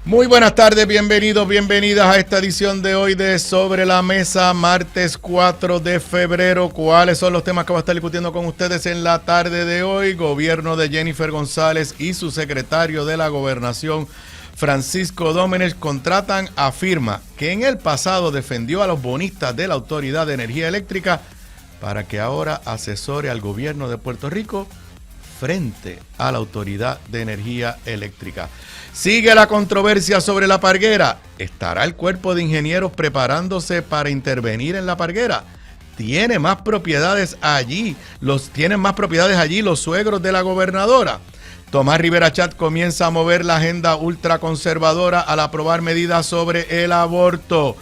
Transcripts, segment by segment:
Muy buenas tardes, bienvenidos, bienvenidas a esta edición de hoy de Sobre la Mesa, martes 4 de febrero. ¿Cuáles son los temas que voy a estar discutiendo con ustedes en la tarde de hoy? Gobierno de Jennifer González y su secretario de la Gobernación, Francisco Domenech, afirma que en el pasado defendió a los bonistas de la Autoridad de Energía Eléctrica para que ahora asesore al gobierno de Puerto Rico frente a la Autoridad de Energía Eléctrica. Sigue la controversia sobre la Parguera. ¿Estará el cuerpo de ingenieros preparándose para intervenir en la Parguera? ¿Tienen más propiedades allí los suegros de la gobernadora? Tomás Rivera Chat comienza a mover la agenda ultraconservadora al aprobar medidas sobre el aborto.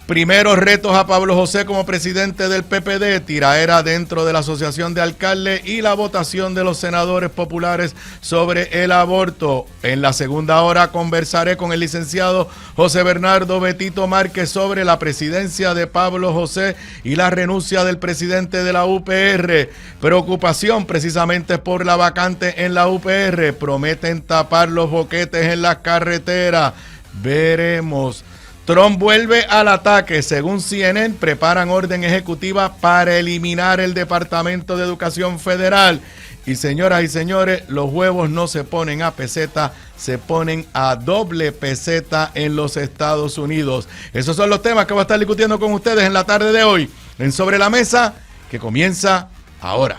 Primeros retos a Pablo José como presidente del PPD, tiraera dentro de la Asociación de Alcaldes y la votación de los senadores populares sobre el aborto. En la segunda hora conversaré con el licenciado José Bernardo Betito Márquez sobre la presidencia de Pablo José y la renuncia del presidente de la UPR. Preocupación precisamente por la vacante en la UPR. Prometen tapar los boquetes en las carreteras. Veremos. Trump vuelve al ataque. Según CNN, preparan orden ejecutiva para eliminar el Departamento de Educación Federal. Y señoras y señores, los huevos no se ponen a peseta, se ponen a doble peseta en los Estados Unidos. Esos son los temas que voy a estar discutiendo con ustedes en la tarde de hoy, en Sobre la Mesa, que comienza ahora.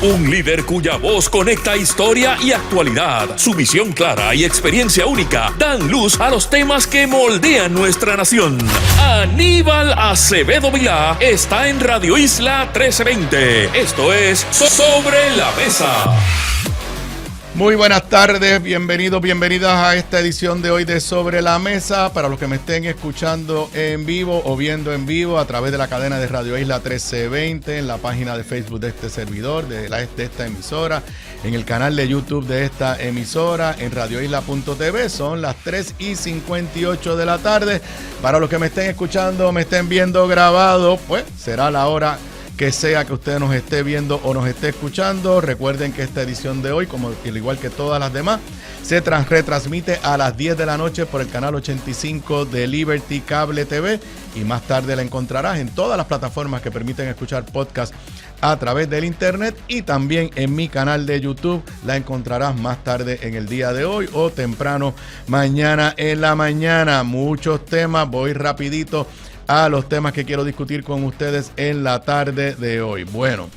Un líder cuya voz conecta historia y actualidad. Su visión clara y experiencia única dan luz a los temas que moldean nuestra nación. Aníbal Acevedo Vilá está en Radio Isla 1320. Esto es Sobre la Mesa. Muy buenas tardes, bienvenidos, bienvenidas a esta edición de hoy de Sobre la Mesa. Para los que me estén escuchando en vivo o viendo en vivo a través de la cadena de Radio Isla 1320, en la página de Facebook de este servidor, de esta emisora, en el canal de YouTube de esta emisora, en radioisla.tv, son las 3:58 de la tarde. Para los que me estén escuchando, me estén viendo grabado, pues será la hora que sea que usted nos esté viendo o nos esté escuchando. Recuerden que esta edición de hoy, como al igual que todas las demás, se retransmite a las 10 de la noche por el canal 85 de Liberty Cable TV, y más tarde la encontrarás en todas las plataformas que permiten escuchar podcast a través del internet, y también en mi canal de YouTube la encontrarás más tarde en el día de hoy o temprano mañana en la mañana. Muchos temas, voy rapidito a los temas que quiero discutir con ustedes en la tarde de hoy. Bueno,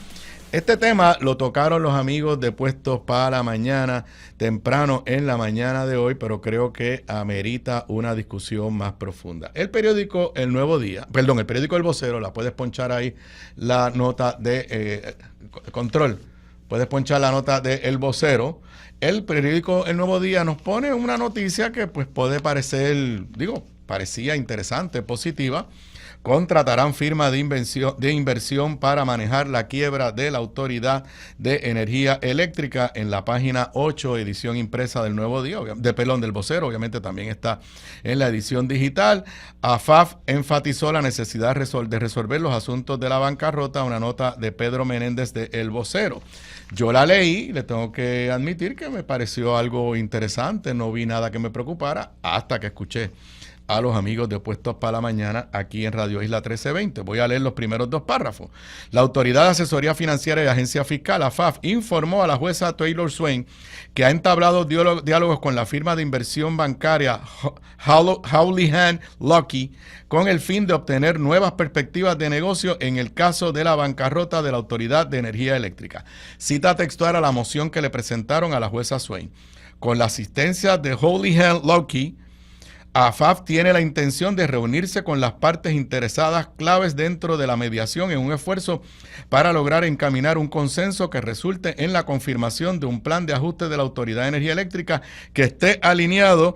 este tema lo tocaron los amigos de Puestos para la Mañana temprano en la mañana de hoy, pero creo que amerita una discusión más profunda. El periódico El periódico El Vocero, la puedes ponchar ahí la nota de control, puedes ponchar la nota de El Vocero. El periódico El Nuevo Día nos pone una noticia que pues puede parecer, parecía interesante, positiva. Contratarán firma de inversión para manejar la quiebra de la Autoridad de Energía Eléctrica. En la página 8, edición impresa del Nuevo Día, del Vocero, obviamente también está en la edición digital. AFAF enfatizó la necesidad de resolver los asuntos de la bancarrota, una nota de Pedro Menéndez de El Vocero. Yo la leí, le tengo que admitir que me pareció algo interesante, no vi nada que me preocupara hasta que escuché a los amigos de Puestos para la Mañana aquí en Radio Isla 1320. Voy a leer los primeros dos párrafos. La Autoridad de Asesoría Financiera y Agencia Fiscal, AFAF, informó a la jueza Taylor Swain que ha entablado diálogos con la firma de inversión bancaria Houlihan Lokey con el fin de obtener nuevas perspectivas de negocio en el caso de la bancarrota de la Autoridad de Energía Eléctrica. Cita textual a la moción que le presentaron a la jueza Swain. Con la asistencia de Houlihan Lokey, AFAF tiene la intención de reunirse con las partes interesadas claves dentro de la mediación en un esfuerzo para lograr encaminar un consenso que resulte en la confirmación de un plan de ajuste de la Autoridad de Energía Eléctrica que esté alineado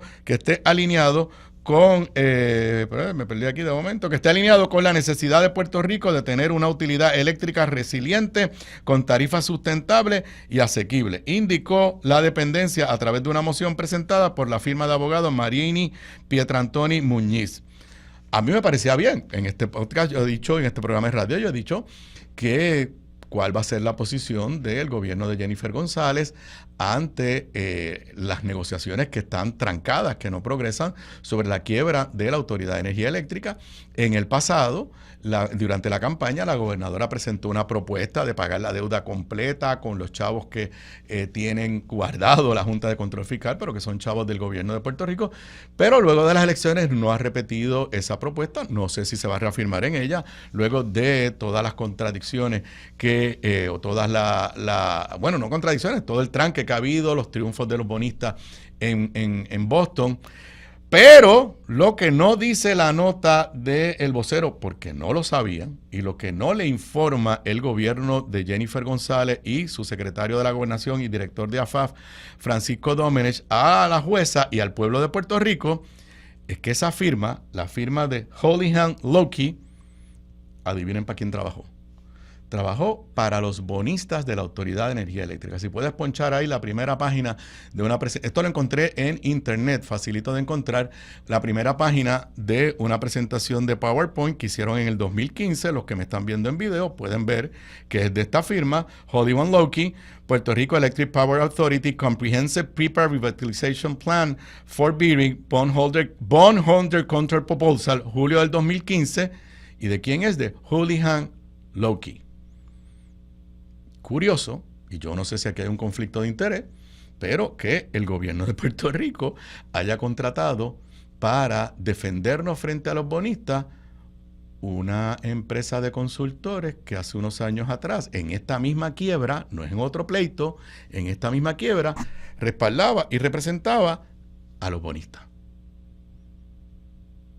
con, me perdí aquí de momento, que esté alineado con la necesidad de Puerto Rico de tener una utilidad eléctrica resiliente, con tarifas sustentables y asequibles, indicó la dependencia a través de una moción presentada por la firma de abogados Marini Pietrantoni Muñiz. A mí me parecía bien. En este podcast yo he dicho, en este programa de radio yo he dicho que cuál va a ser la posición del gobierno de Jennifer González ante las negociaciones que están trancadas, que no progresan sobre la quiebra de la Autoridad de Energía Eléctrica. En el pasado, durante la campaña, la gobernadora presentó una propuesta de pagar la deuda completa con los chavos que tienen guardado la Junta de Control Fiscal, pero que son chavos del gobierno de Puerto Rico. Pero luego de las elecciones no ha repetido esa propuesta. No sé si se va a reafirmar en ella, luego de todas las contradicciones o todas bueno, no contradicciones, todo el tranque que ha habido, los triunfos de los bonistas en Boston. Pero lo que no dice la nota del vocero, porque no lo sabían, y lo que no le informa el gobierno de Jennifer González y su secretario de la Gobernación y director de AFAF, Francisco Domenech, a la jueza y al pueblo de Puerto Rico, es que esa firma, la firma de Houlihan Lokey, adivinen para quién trabajó. Trabajó para los bonistas de la Autoridad de Energía Eléctrica. Si puedes ponchar ahí la primera página de una presentación. Esto lo encontré en internet, facilito de encontrar. La primera página de una presentación de PowerPoint que hicieron en el 2015. Los que me están viendo en video pueden ver que es de esta firma, Houlihan Lokey, Puerto Rico Electric Power Authority Comprehensive Prepared Revitalization Plan for Bidding Bondholder Contract Proposal, julio del 2015. ¿Y de quién es? De Houlihan Lokey. Curioso, y yo no sé si aquí hay un conflicto de interés, pero que el gobierno de Puerto Rico haya contratado para defendernos frente a los bonistas una empresa de consultores que hace unos años atrás, en esta misma quiebra, no es en otro pleito, en esta misma quiebra, respaldaba y representaba a los bonistas.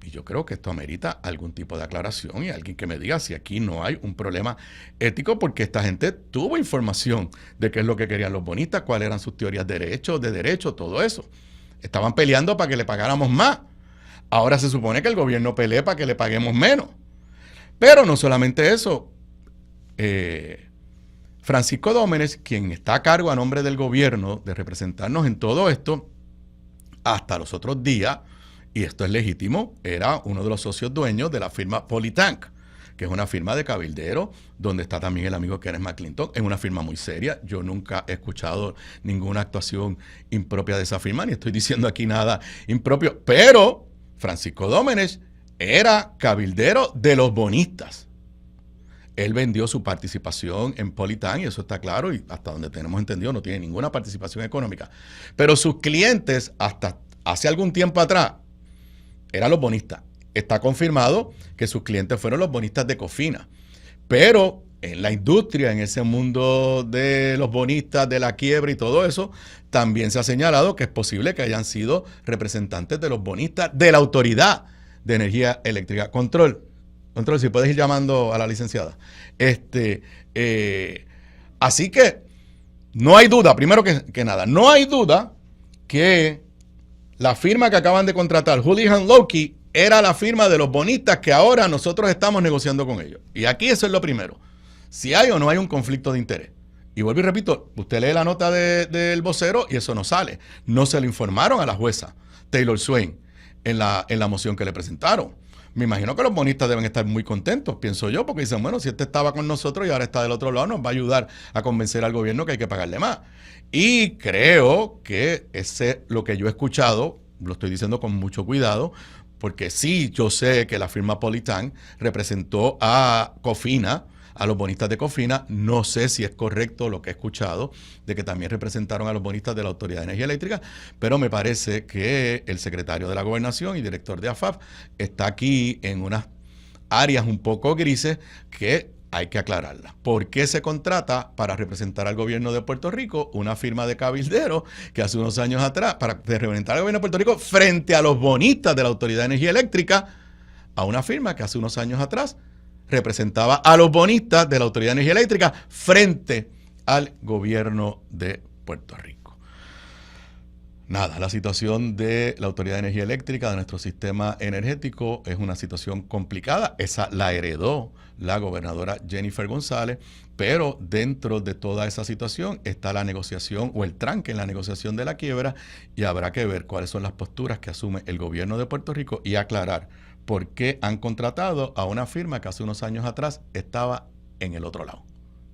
Y yo creo que esto amerita algún tipo de aclaración y alguien que me diga si aquí no hay un problema ético, porque esta gente tuvo información de qué es lo que querían los bonistas, cuáles eran sus teorías de derecho, todo eso. Estaban peleando para que le pagáramos más. Ahora se supone que el gobierno pelea para que le paguemos menos. Pero no solamente eso. Francisco Domenech, quien está a cargo a nombre del gobierno de representarnos en todo esto, hasta los otros días, y esto es legítimo, era uno de los socios dueños de la firma Polytank, que es una firma de cabildero, donde está también el amigo Kenneth McClintock. Es una firma muy seria. Yo nunca he escuchado ninguna actuación impropia de esa firma, ni estoy diciendo aquí nada impropio. Pero Francisco Domenech era cabildero de los bonistas. Él vendió su participación en Polytank, y eso está claro, y hasta donde tenemos entendido no tiene ninguna participación económica. Pero sus clientes, hasta hace algún tiempo atrás, eran los bonistas. Está confirmado que sus clientes fueron los bonistas de Cofina. Pero en la industria, en ese mundo de los bonistas, de la quiebra y todo eso, también se ha señalado que es posible que hayan sido representantes de los bonistas de la Autoridad de Energía Eléctrica. Control, si puedes ir llamando a la licenciada. Así que no hay duda, primero que nada, no hay duda que la firma que acaban de contratar, Houlihan Lokey, era la firma de los bonistas que ahora nosotros estamos negociando con ellos. Y aquí eso es lo primero. Si hay o no hay un conflicto de interés. Y vuelvo y repito, usted lee la nota del vocero y eso no sale. No se lo informaron a la jueza Taylor Swain en la moción que le presentaron. Me imagino que los bonistas deben estar muy contentos, pienso yo, porque dicen, bueno, si este estaba con nosotros y ahora está del otro lado, nos va a ayudar a convencer al gobierno que hay que pagarle más. Y creo que ese lo que yo he escuchado, lo estoy diciendo con mucho cuidado, porque sí, yo sé que la firma Polytank representó a Cofina, a los bonistas de Cofina. No sé si es correcto lo que he escuchado de que también representaron a los bonistas de la Autoridad de Energía Eléctrica, pero me parece que el secretario de la Gobernación y director de AFAF está aquí en unas áreas un poco grises que hay que aclararlas. ¿Por qué se contrata para representar al gobierno de Puerto Rico una firma de cabildero que hace unos años atrás, para representar al gobierno de Puerto Rico frente a los bonistas de la Autoridad de Energía Eléctrica, a una firma que hace unos años atrás representaba a los bonistas de la Autoridad de Energía Eléctrica frente al gobierno de Puerto Rico? Nada, la situación de la Autoridad de Energía Eléctrica, de nuestro sistema energético, es una situación complicada. Esa la heredó la gobernadora Jennifer González, pero dentro de toda esa situación está la negociación o el tranque en la negociación de la quiebra, y habrá que ver cuáles son las posturas que asume el gobierno de Puerto Rico y aclarar por qué han contratado a una firma que hace unos años atrás estaba en el otro lado.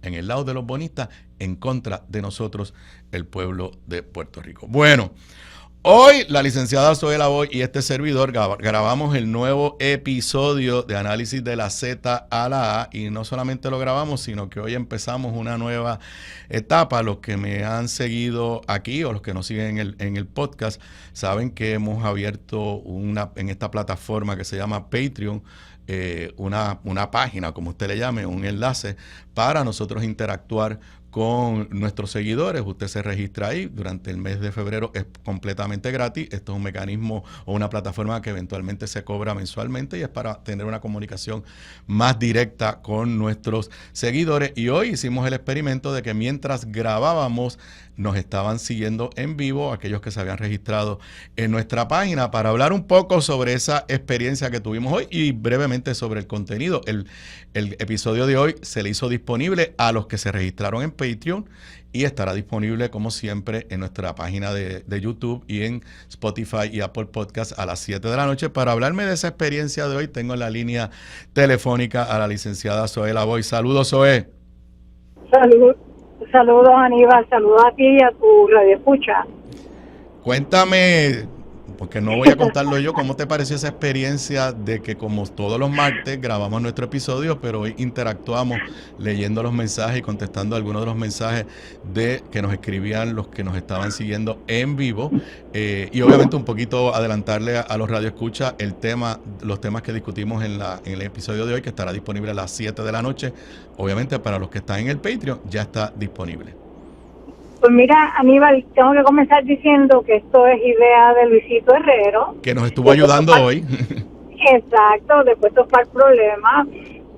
en el lado de los bonistas, en contra de nosotros, el pueblo de Puerto Rico. Bueno, hoy la licenciada Zoe Lavoy y este servidor grabamos el nuevo episodio de Análisis de la Z a la A, y no solamente lo grabamos, sino que hoy empezamos una nueva etapa. Los que me han seguido aquí o los que nos siguen en el podcast saben que hemos abierto en esta plataforma que se llama Patreon, una página, como usted le llame, un enlace para nosotros interactuar con nuestros seguidores. Usted se registra ahí durante el mes de febrero, es completamente gratis. Esto es un mecanismo o una plataforma que eventualmente se cobra mensualmente y es para tener una comunicación más directa con nuestros seguidores. Y hoy hicimos el experimento de que mientras grabábamos nos estaban siguiendo en vivo aquellos que se habían registrado en nuestra página, para hablar un poco sobre esa experiencia que tuvimos hoy y brevemente sobre el contenido. El episodio de hoy se le hizo disponible a los que se registraron en Patreon y estará disponible como siempre en nuestra página de YouTube y en Spotify y Apple Podcasts a las 7 de la noche. Para hablarme de esa experiencia de hoy, tengo en la línea telefónica a la licenciada Zoe Lavoy. Saludos, Zoe. Saludos, Aníbal, saludos a ti y a tu radioescucha. Cuéntame, porque no voy a contarlo yo, ¿cómo te pareció esa experiencia de que, como todos los martes, grabamos nuestro episodio, pero hoy interactuamos leyendo los mensajes y contestando algunos de los mensajes que nos escribían los que nos estaban siguiendo en vivo? Y obviamente un poquito adelantarle a los radioescuchas los temas que discutimos en el episodio de hoy, que estará disponible a las 7 de la noche. Obviamente para los que están en el Patreon ya está disponible. Pues mira, Aníbal, tengo que comenzar diciendo que esto es idea de Luisito Herrero, que nos estuvo ayudando hoy. Exacto, de Puestos para el Problema.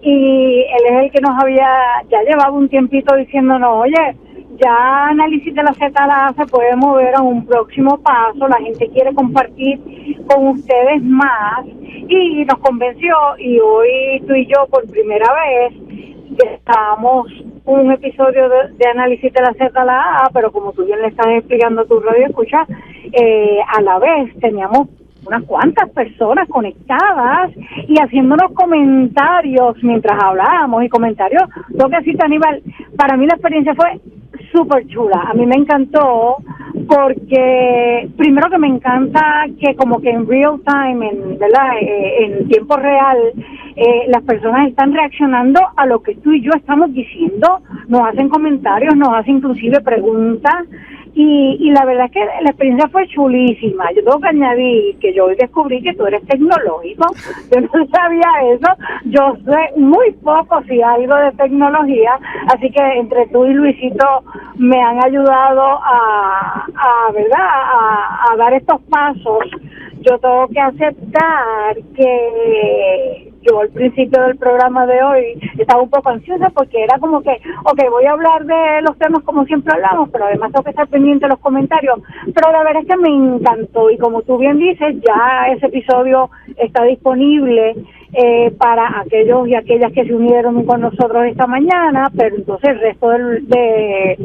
Y él es el que ya llevaba un tiempito diciéndonos, oye, ya Análisis de la Z a la A se puede mover a un próximo paso, la gente quiere compartir con ustedes más, y nos convenció, y hoy tú y yo por primera vez estamos un episodio de Análisis de la Z a la A, pero como tú bien le estás explicando a tu radio escucha, a la vez teníamos unas cuantas personas conectadas y haciéndonos comentarios mientras hablábamos, y comentarios, tengo que decirte, Aníbal, para mí la experiencia fue súper chula. A mí me encantó porque, primero, que me encanta que como que en real time, en tiempo real, las personas están reaccionando a lo que tú y yo estamos diciendo, nos hacen comentarios, nos hacen inclusive preguntas, y la verdad es que la experiencia fue chulísima. Yo tengo que añadir que yo hoy descubrí que tú eres tecnológico. Yo no sabía eso. Yo sé muy poco, si algo, de tecnología, así que entre tú y Luisito me han ayudado a dar estos pasos. Yo tengo que aceptar que yo al principio del programa de hoy estaba un poco ansiosa porque era como que, voy a hablar de los temas como siempre hablamos, pero además tengo que estar pendiente de los comentarios. Pero la verdad es que me encantó, y como tú bien dices, ya ese episodio está disponible para aquellos y aquellas que se unieron con nosotros esta mañana, pero entonces el resto de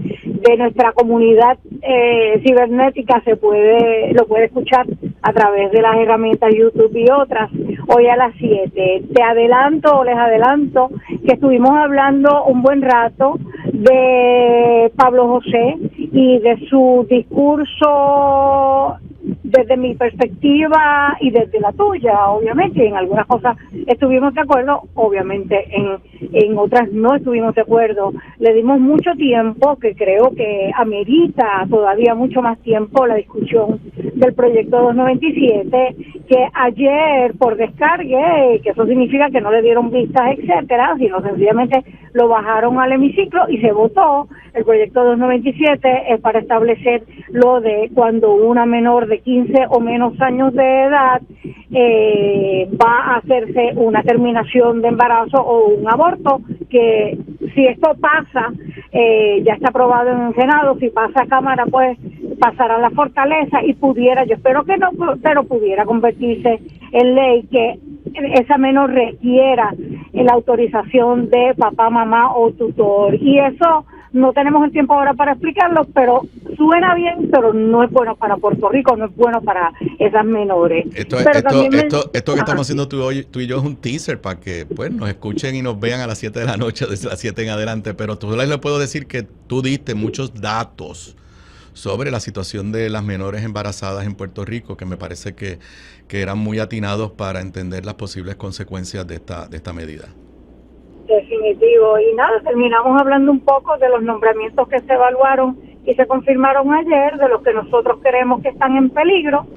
nuestra comunidad cibernética lo puede escuchar a través de las herramientas YouTube y otras, hoy a las 7. Les adelanto que estuvimos hablando un buen rato de Pablo José y de su discurso desde mi perspectiva y desde la tuya, obviamente. En algunas cosas estuvimos de acuerdo, obviamente en otras no estuvimos de acuerdo. Le dimos mucho tiempo, que creo que amerita todavía mucho más tiempo, la discusión del proyecto 297, que ayer por descargue, que eso significa que no le dieron vistas, etcétera, sino sencillamente lo bajaron al hemiciclo y se votó. El proyecto 297 es para establecer lo de cuando una menor de 15 o menos años de edad va a hacerse una terminación de embarazo o un aborto, que si esto pasa, ya está aprobado en el Senado, si pasa a Cámara, pues pasará a la Fortaleza y pudiera, yo espero que no, pero pudiera convertirse en ley, que esa menor requiera la autorización de papá, mamá o tutor. Y eso no tenemos el tiempo ahora para explicarlo, pero suena bien, pero no es bueno para Puerto Rico, no es bueno para esas menores. Esto que estamos haciendo tú y yo es un teaser para que pues nos escuchen y nos vean a las 7 de la noche, desde las 7 en adelante, pero tú les puedo decir que tú diste muchos datos sobre la situación de las menores embarazadas en Puerto Rico, que me parece que eran muy atinados para entender las posibles consecuencias de esta medida. Definitivo. Y nada, terminamos hablando un poco de los nombramientos que se evaluaron y se confirmaron ayer, de los que nosotros creemos que están en peligro.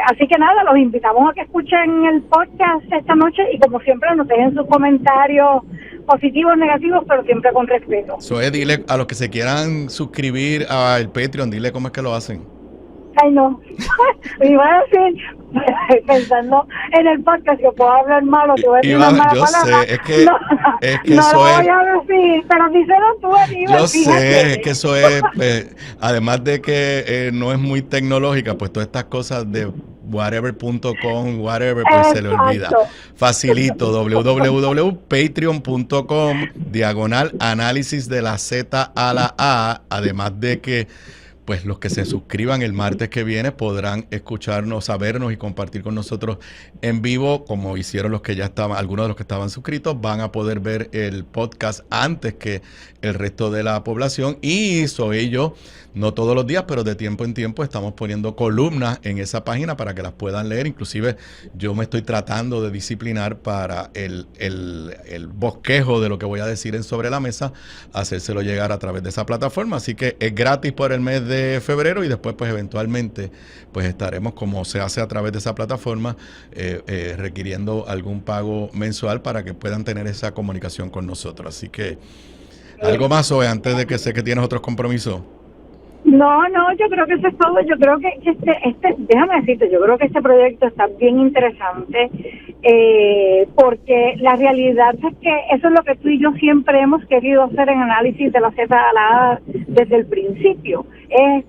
Así que nada, los invitamos a que escuchen el podcast esta noche y como siempre nos dejen sus comentarios positivos, negativos, pero siempre con respeto. Zoe, dile a los que se quieran suscribir al Patreon, dile cómo es que lo hacen. Ay, no. Me iba a decir, pensando en el podcast, que puedo hablar malo, que voy a decir una mala palabra. Sé, es que no eso lo voy a decir, pero díselo tú, Aníbal. Yo sé, es que eso es, además de que no es muy tecnológica, pues todas estas cosas de whatever.com, whatever, pues se le olvida. Facilito, www.patreon.com/análisis de la Z a la A, además de que pues los que se suscriban el martes que viene podrán escucharnos, sabernos y compartir con nosotros en vivo, como hicieron los que ya estaban, algunos de los que estaban suscritos, van a poder ver el podcast antes que el resto de la población. Y soy yo, no todos los días, pero de tiempo en tiempo estamos poniendo columnas en esa página para que las puedan leer. Inclusive yo me estoy tratando de disciplinar para el bosquejo de lo que voy a decir en Sobre la Mesa, hacérselo llegar a través de esa plataforma. Así que es gratis por el mes de febrero y después pues eventualmente pues estaremos, como se hace a través de esa plataforma, requiriendo algún pago mensual para que puedan tener esa comunicación con nosotros. Así que algo más, Zoe, antes de que sé que tienes otros compromisos. No, yo creo que eso es todo. Yo creo que déjame decirte, yo creo que este proyecto está bien interesante, porque la realidad es que eso es lo que tú y yo siempre hemos querido hacer en Análisis de la Z a la A desde el principio, es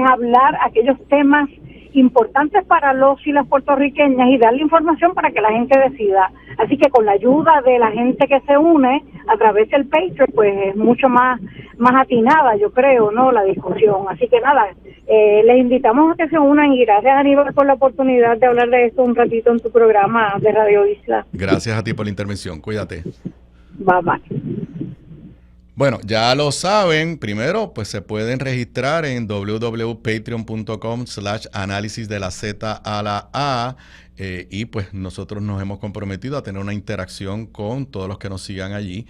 hablar aquellos temas importantes para los y las puertorriqueñas y darle información para que la gente decida. Así que con la ayuda de la gente que se une a través del Patreon, pues es mucho más atinada, yo creo, ¿no?, la discusión. Así que nada, les invitamos a que se unan y gracias, Aníbal, por la oportunidad de hablar de esto un ratito en tu programa de Radio Isla. Gracias a ti por la intervención, cuídate. Bye bye. Bueno, ya lo saben, primero pues se pueden registrar en www.patreon.com/análisis de la Z a la A, y pues nosotros nos hemos comprometido a tener una interacción con todos los que nos sigan allí,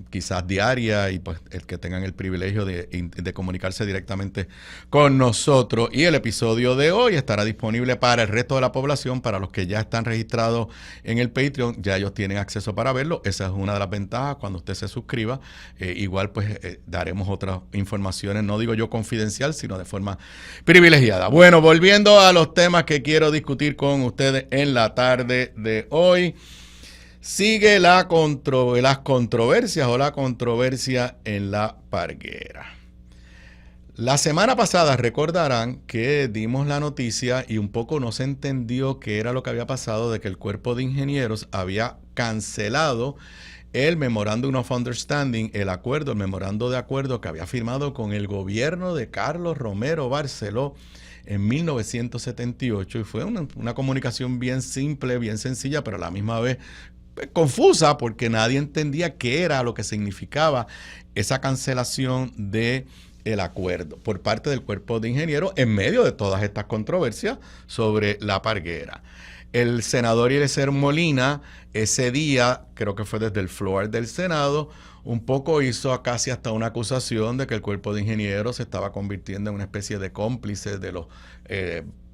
quizás diaria, y pues el que tengan el privilegio de comunicarse directamente con nosotros. Y el episodio de hoy estará disponible para el resto de la población. Para los que ya están registrados en el Patreon, ya ellos tienen acceso para verlo. Esa es una de las ventajas cuando usted se suscriba. Igual pues daremos otras informaciones, no digo yo confidencial, sino de forma privilegiada. Bueno, volviendo a los temas que quiero discutir con ustedes en la tarde de hoy. Sigue las controversias o la controversia en la Parguera. La semana pasada recordarán que dimos la noticia y un poco no se entendió qué era lo que había pasado, de que el Cuerpo de Ingenieros había cancelado el Memorandum of Understanding, el memorando de acuerdo que había firmado con el gobierno de Carlos Romero Barceló en 1978, y fue una comunicación bien simple, bien sencilla, pero a la misma vez confusa, porque nadie entendía qué era lo que significaba esa cancelación de el acuerdo por parte del Cuerpo de Ingenieros en medio de todas estas controversias sobre la Parguera. El senador Eliezer Molina ese día, creo que fue desde el floor del Senado, un poco hizo casi hasta una acusación de que el Cuerpo de Ingenieros se estaba convirtiendo en una especie de cómplice de los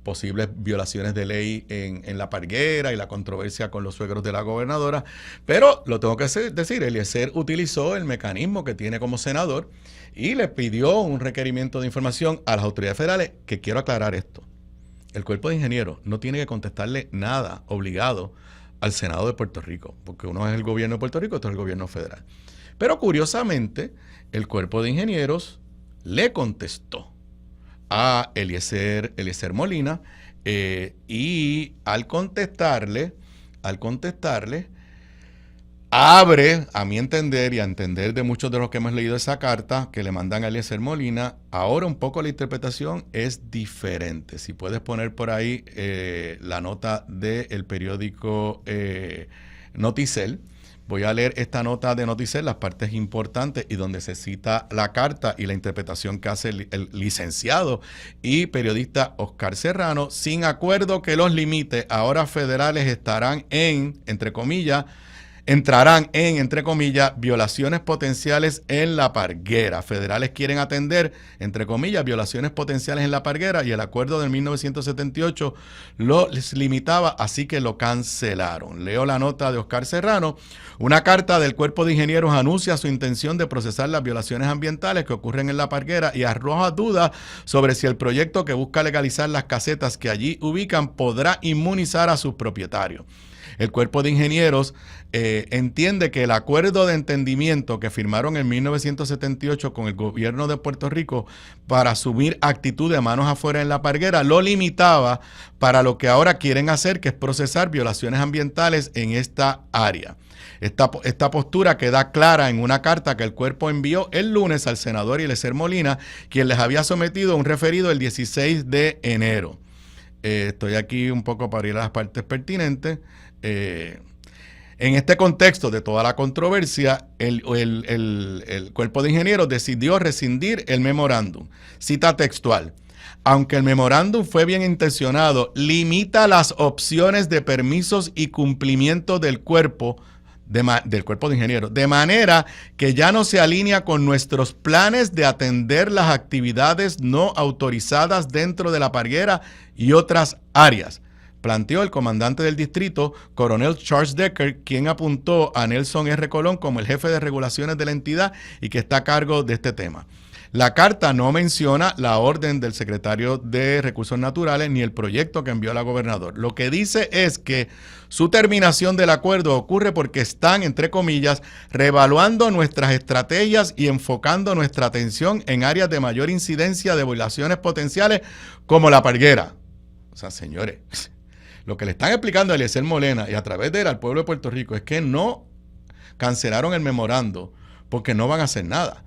posibles violaciones de ley en la Parguera y la controversia con los suegros de la gobernadora. Pero lo tengo que decir, Eliezer utilizó el mecanismo que tiene como senador y le pidió un requerimiento de información a las autoridades federales, que quiero aclarar esto. El Cuerpo de Ingenieros no tiene que contestarle nada obligado al Senado de Puerto Rico, porque uno es el gobierno de Puerto Rico, otro es el gobierno federal. Pero curiosamente, el Cuerpo de Ingenieros le contestó a Eliezer Molina, y al contestarle, abre, a mi entender y a entender de muchos de los que hemos leído esa carta que le mandan a Eliezer Molina, ahora un poco la interpretación es diferente. Si puedes poner por ahí la nota del periódico Noticel. Voy a leer esta nota de Noticel, las partes importantes y donde se cita la carta y la interpretación que hace el licenciado y periodista Oscar Serrano. Sin acuerdo que los limite, ahora federales entrarán en, entre comillas, violaciones potenciales en La Parguera. Federales quieren atender, entre comillas, violaciones potenciales en La Parguera y el acuerdo de 1978 les limitaba, así que lo cancelaron. Leo la nota de Oscar Serrano. Una carta del Cuerpo de Ingenieros anuncia su intención de procesar las violaciones ambientales que ocurren en La Parguera y arroja dudas sobre si el proyecto que busca legalizar las casetas que allí ubican podrá inmunizar a sus propietarios. El Cuerpo de Ingenieros entiende que el acuerdo de entendimiento que firmaron en 1978 con el gobierno de Puerto Rico para asumir actitud de manos afuera en La Parguera lo limitaba para lo que ahora quieren hacer, que es procesar violaciones ambientales en esta área. Esta postura queda clara en una carta que el cuerpo envió el lunes al senador Eliezer Molina, quien les había sometido un referido el 16 de enero. Estoy aquí un poco para ir a las partes pertinentes. En este contexto de toda la controversia, el Cuerpo de Ingenieros decidió rescindir el memorándum. Cita textual. Aunque el memorándum fue bien intencionado, limita las opciones de permisos y cumplimiento del cuerpo de Ingenieros, de manera que ya no se alinea con nuestros planes de atender las actividades no autorizadas dentro de La Parguera y otras áreas, planteó el comandante del distrito, coronel Charles Decker, quien apuntó a Nelson R. Colón como el jefe de regulaciones de la entidad y que está a cargo de este tema. La carta no menciona la orden del secretario de Recursos Naturales ni el proyecto que envió la gobernadora. Lo que dice es que su terminación del acuerdo ocurre porque están, entre comillas, reevaluando nuestras estrategias y enfocando nuestra atención en áreas de mayor incidencia de violaciones potenciales como La Parguera. O sea, señores, lo que le están explicando a Eliezer Molina y a través de él al pueblo de Puerto Rico es que no cancelaron el memorando porque no van a hacer nada.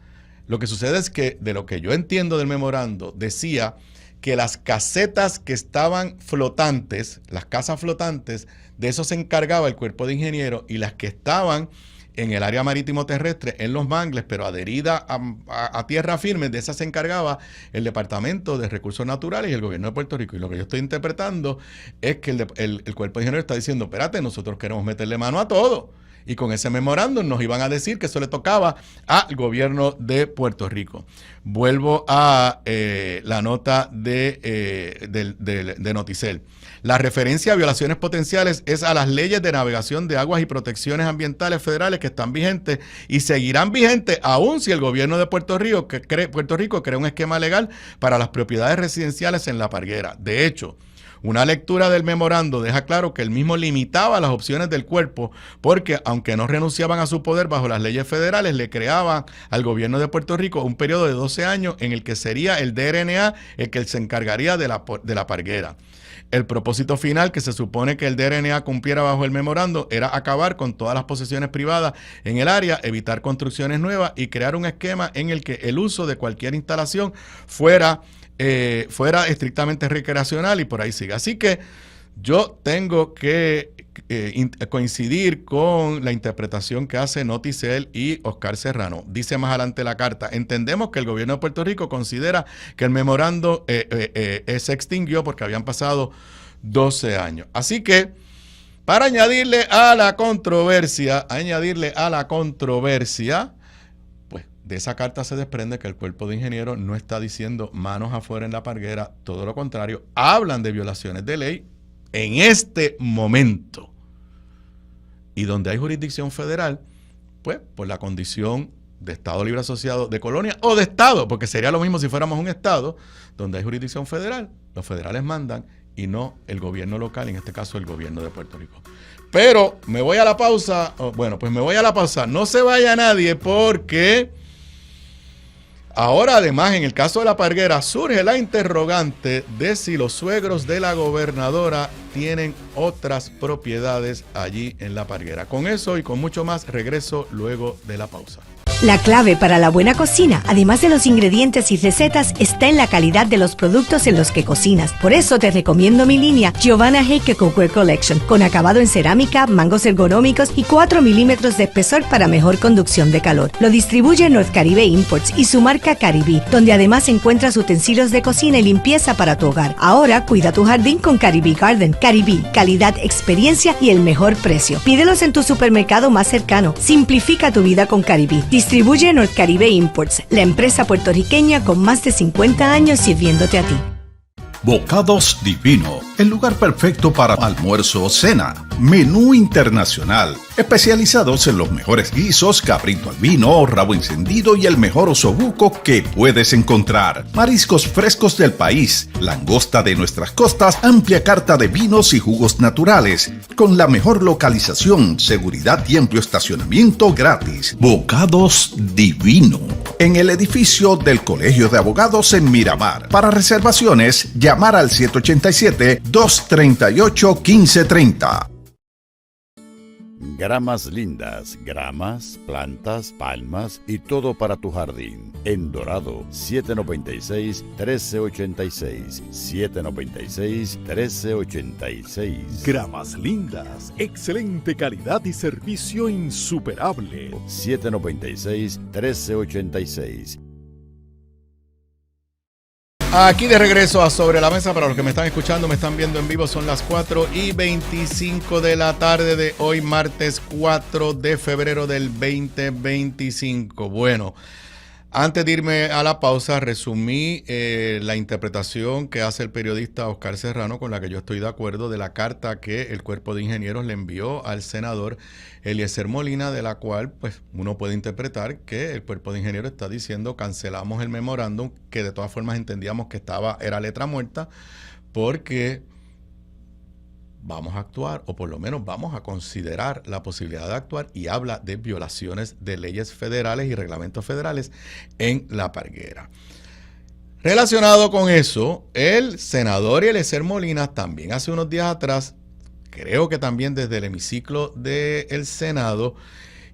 Lo que sucede es que, de lo que yo entiendo del memorando, decía que las casetas que estaban flotantes, las casas flotantes, de eso se encargaba el Cuerpo de Ingenieros, y las que estaban en el área marítimo terrestre, en los mangles, pero adherida a tierra firme, de esas se encargaba el Departamento de Recursos Naturales y el Gobierno de Puerto Rico. Y lo que yo estoy interpretando es que el Cuerpo de Ingenieros está diciendo, espérate, nosotros queremos meterle mano a todo. Y con ese memorándum nos iban a decir que eso le tocaba al gobierno de Puerto Rico. Vuelvo a la nota de Noticel. La referencia a violaciones potenciales es a las leyes de navegación de aguas y protecciones ambientales federales que están vigentes y seguirán vigentes aún si el gobierno de Puerto Rico crea un esquema legal para las propiedades residenciales en La Parguera. De hecho, una lectura del memorando deja claro que el mismo limitaba las opciones del cuerpo porque, aunque no renunciaban a su poder bajo las leyes federales, le creaban al gobierno de Puerto Rico un periodo de 12 años en el que sería el DRNA el que se encargaría de la Parguera. El propósito final que se supone que el DRNA cumpliera bajo el memorando era acabar con todas las posesiones privadas en el área, evitar construcciones nuevas y crear un esquema en el que el uso de cualquier instalación fuera estrictamente recreacional y por ahí sigue. Así que yo tengo que coincidir con la interpretación que hace Noticel y Oscar Serrano. Dice más adelante la carta, entendemos que el gobierno de Puerto Rico considera que el memorando se extinguió porque habían pasado 12 años. Así que, para añadirle a la controversia, pues de esa carta se desprende que el Cuerpo de Ingenieros no está diciendo manos afuera en La Parguera, todo lo contrario, hablan de violaciones de ley en este momento. Y donde hay jurisdicción federal, pues por la condición de Estado Libre Asociado, de colonia o de Estado, porque sería lo mismo si fuéramos un Estado, donde hay jurisdicción federal, los federales mandan y no el gobierno local, en este caso el gobierno de Puerto Rico. Pero me voy a la pausa, no se vaya nadie porque Ahora, además, en el caso de La Parguera, surge la interrogante de si los suegros de la gobernadora tienen otras propiedades allí en La Parguera. Con eso y con mucho más, regreso luego de la pausa. La clave para la buena cocina, además de los ingredientes y recetas, está en la calidad de los productos en los que cocinas. Por eso te recomiendo mi línea Giovanna Heike Cookware Collection, con acabado en cerámica, mangos ergonómicos y 4 milímetros de espesor para mejor conducción de calor. Lo distribuye North Caribe Imports y su marca Caribí, donde además encuentras utensilios de cocina y limpieza para tu hogar. Ahora cuida tu jardín con Caribí Garden. Caribí, calidad, experiencia y el mejor precio. Pídelos en tu supermercado más cercano. Simplifica tu vida con Caribí. Distribuye North Caribe Imports, la empresa puertorriqueña con más de 50 años sirviéndote a ti. Bocados Divino, el lugar perfecto para almuerzo o cena. Menú internacional, especializados en los mejores guisos, cabrito al vino, rabo encendido y el mejor osobuco que puedes encontrar. Mariscos frescos del país, langosta de nuestras costas, amplia carta de vinos y jugos naturales, con la mejor localización, seguridad y amplio estacionamiento gratis. Bocados Divino, en el edificio del Colegio de Abogados en Miramar. Para reservaciones, llamar al 787-238-1530. Gramas lindas, gramas, plantas, palmas y todo para tu jardín. En Dorado, 796-1386. 796-1386. Gramas lindas, excelente calidad y servicio insuperable. 796-1386. Aquí de regreso a Sobre la Mesa. Para los que me están escuchando, me están viendo en vivo, son las 4:25 de la tarde de hoy, martes 4 de febrero del 2025. Bueno, antes de irme a la pausa, resumí la interpretación que hace el periodista Oscar Serrano, con la que yo estoy de acuerdo, de la carta que el Cuerpo de Ingenieros le envió al senador Eliezer Molina, de la cual pues uno puede interpretar que el Cuerpo de Ingenieros está diciendo cancelamos el memorándum, que de todas formas entendíamos que era letra muerta, porque vamos a actuar, o por lo menos vamos a considerar la posibilidad de actuar, y habla de violaciones de leyes federales y reglamentos federales en La Parguera. Relacionado con eso, el senador Eliezer Molina también hace unos días atrás, creo que también desde el hemiciclo del Senado,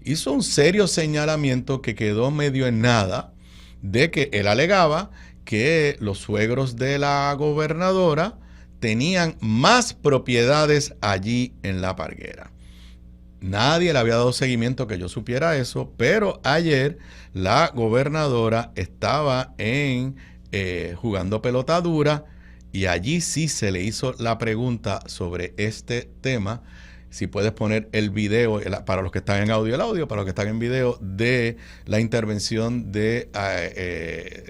hizo un serio señalamiento que quedó medio en nada, de que él alegaba que los suegros de la gobernadora tenían más propiedades allí en La Parguera. Nadie le había dado seguimiento que yo supiera eso, pero ayer la gobernadora estaba jugando pelota dura, y allí sí se le hizo la pregunta sobre este tema. Si puedes poner el video, para los que están en audio, el audio, para los que están en video, de la intervención de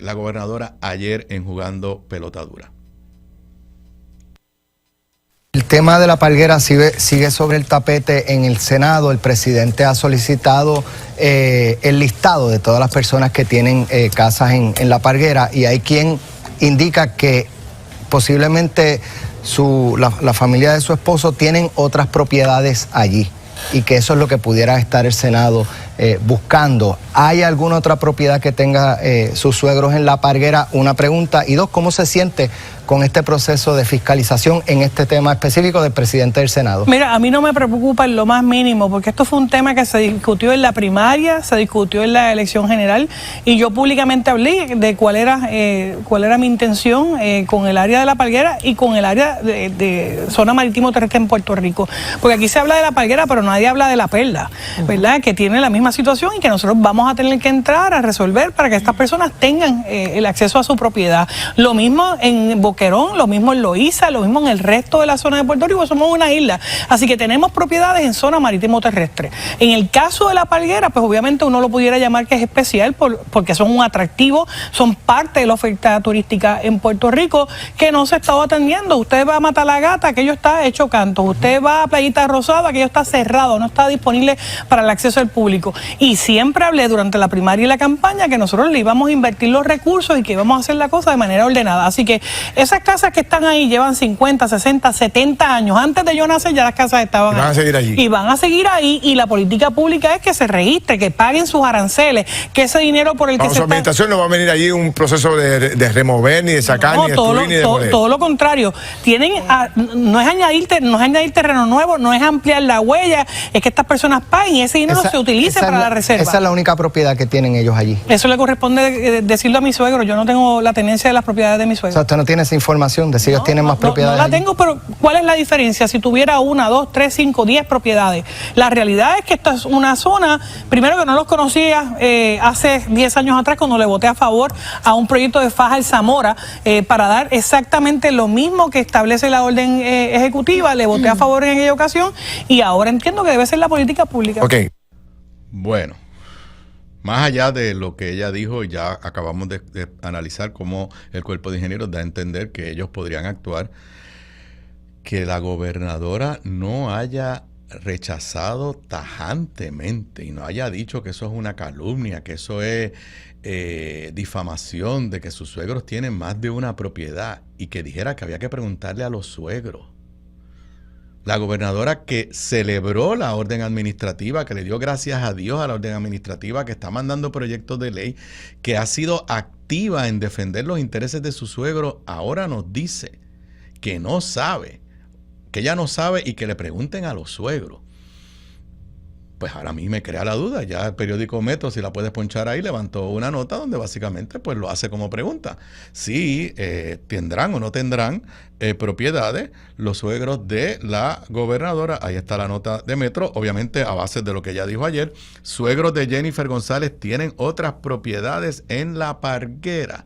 la gobernadora ayer en Jugando Pelota Dura. El tema de La Parguera sigue sobre el tapete en el Senado. El presidente ha solicitado el listado de todas las personas que tienen casas en La Parguera, y hay quien indica que posiblemente la familia de su esposo tienen otras propiedades allí, y que eso es lo que pudiera estar el Senado buscando. ¿Hay alguna otra propiedad que tenga sus suegros en La Parguera? Una pregunta. Y dos, ¿cómo se siente con este proceso de fiscalización en este tema específico del presidente del Senado? Mira, a mí no me preocupa en lo más mínimo, porque esto fue un tema que se discutió en la primaria, se discutió en la elección general, y yo públicamente hablé de cuál era mi intención con el área de La Parguera y con el área de zona marítimo terrestre en Puerto Rico. Porque aquí se habla de La Parguera, pero nadie habla de La Perla, ¿verdad? Que tiene la misma situación y que nosotros vamos a tener que entrar a resolver para que estas personas tengan el acceso a su propiedad. Lo mismo en Boquerón, lo mismo en Loíza, lo mismo en el resto de la zona de Puerto Rico. Somos una isla, así que tenemos propiedades en zona marítimo terrestre. En el caso de La Parguera, pues obviamente uno lo pudiera llamar que es especial porque son un atractivo, son parte de la oferta turística en Puerto Rico que no se ha estado atendiendo. Usted va a Matalagata, aquello está hecho canto. Usted va a Playita Rosada, aquello está cerrado, no está disponible para el acceso al público. político. Y siempre hablé durante la primaria y la campaña que nosotros le íbamos a invertir los recursos y que íbamos a hacer la cosa de manera ordenada. Así que esas casas que están ahí llevan 50, 60, 70 años. Antes de yo nacer ya las casas estaban ahí. Van a seguir allí. Y van a seguir ahí, y la política pública es que se registre, que paguen sus aranceles, que ese dinero por el que su administración no va a venir allí un proceso de remover, ni de sacar, ni de destruir, ni de demoler. Todo lo contrario. No es añadir terreno nuevo, no es ampliar la huella, es que estas personas paguen y ese dinero se utilice para la reserva. Esa es la única propiedad que tienen ellos allí. Eso le corresponde decirlo a mi suegro. Yo no tengo la tenencia de las propiedades de mi suegro. O sea, usted no tiene esa información de si ellos tienen más propiedades. No la tengo, pero ¿cuál es la diferencia? Si tuviera 1, 2, 3, 5, 10 propiedades. La realidad es que esta es una zona, primero que no los conocía hace 10 años atrás cuando le voté a favor a un proyecto de Faja El Zamora para dar exactamente lo mismo que establece la orden ejecutiva. Le voté a favor en aquella ocasión y ahora entiendo que debe ser la política pública. Ok. Bueno, más allá de lo que ella dijo, ya acabamos de analizar cómo el cuerpo de ingenieros da a entender que ellos podrían actuar, que la gobernadora no haya rechazado tajantemente y no haya dicho que eso es una calumnia, que eso es difamación, de que sus suegros tienen más de una propiedad, y que dijera que había que preguntarle a los suegros. La gobernadora que celebró la orden administrativa, que le dio gracias a Dios a la orden administrativa, que está mandando proyectos de ley, que ha sido activa en defender los intereses de su suegro, ahora nos dice que no sabe, que ella no sabe y que le pregunten a los suegros. Pues ahora a mí me crea la duda. Ya el periódico Metro, si la puedes ponchar ahí, levantó una nota donde básicamente pues lo hace como pregunta. Si tendrán o no tendrán propiedades los suegros de la gobernadora. Ahí está la nota de Metro, obviamente a base de lo que ella dijo ayer. Suegros de Jennifer González tienen otras propiedades en La Parguera.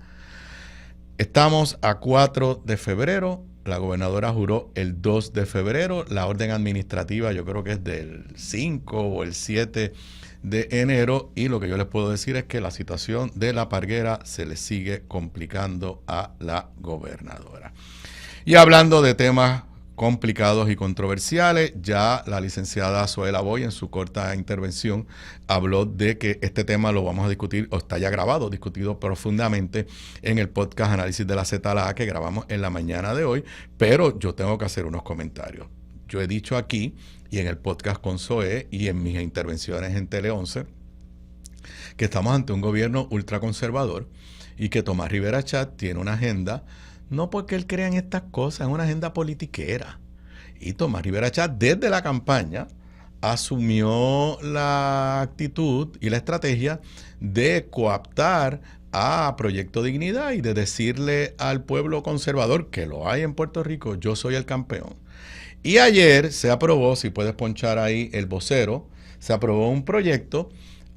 Estamos a 4 de febrero. La gobernadora juró el 2 de febrero. La orden administrativa yo creo que es del 5 o el 7 de enero. Y lo que yo les puedo decir es que la situación de La Parguera se le sigue complicando a la gobernadora. Y hablando de temas complicados y controversiales, ya la licenciada Zoela Boy en su corta intervención habló de que este tema lo vamos a discutir, o está ya grabado, discutido profundamente en el podcast Análisis de la ZLA que grabamos en la mañana de hoy, pero yo tengo que hacer unos comentarios. Yo he dicho aquí y en el podcast con Zoé y en mis intervenciones en Tele 11 que estamos ante un gobierno ultraconservador y que Tomás Rivera Chat tiene una agenda. No porque él crea en estas cosas, es una agenda politiquera. Y Tomás Rivera Chat, desde la campaña, asumió la actitud y la estrategia de coaptar a Proyecto Dignidad y de decirle al pueblo conservador, que lo hay en Puerto Rico, yo soy el campeón. Y ayer se aprobó, si puedes ponchar ahí el vocero, se aprobó un proyecto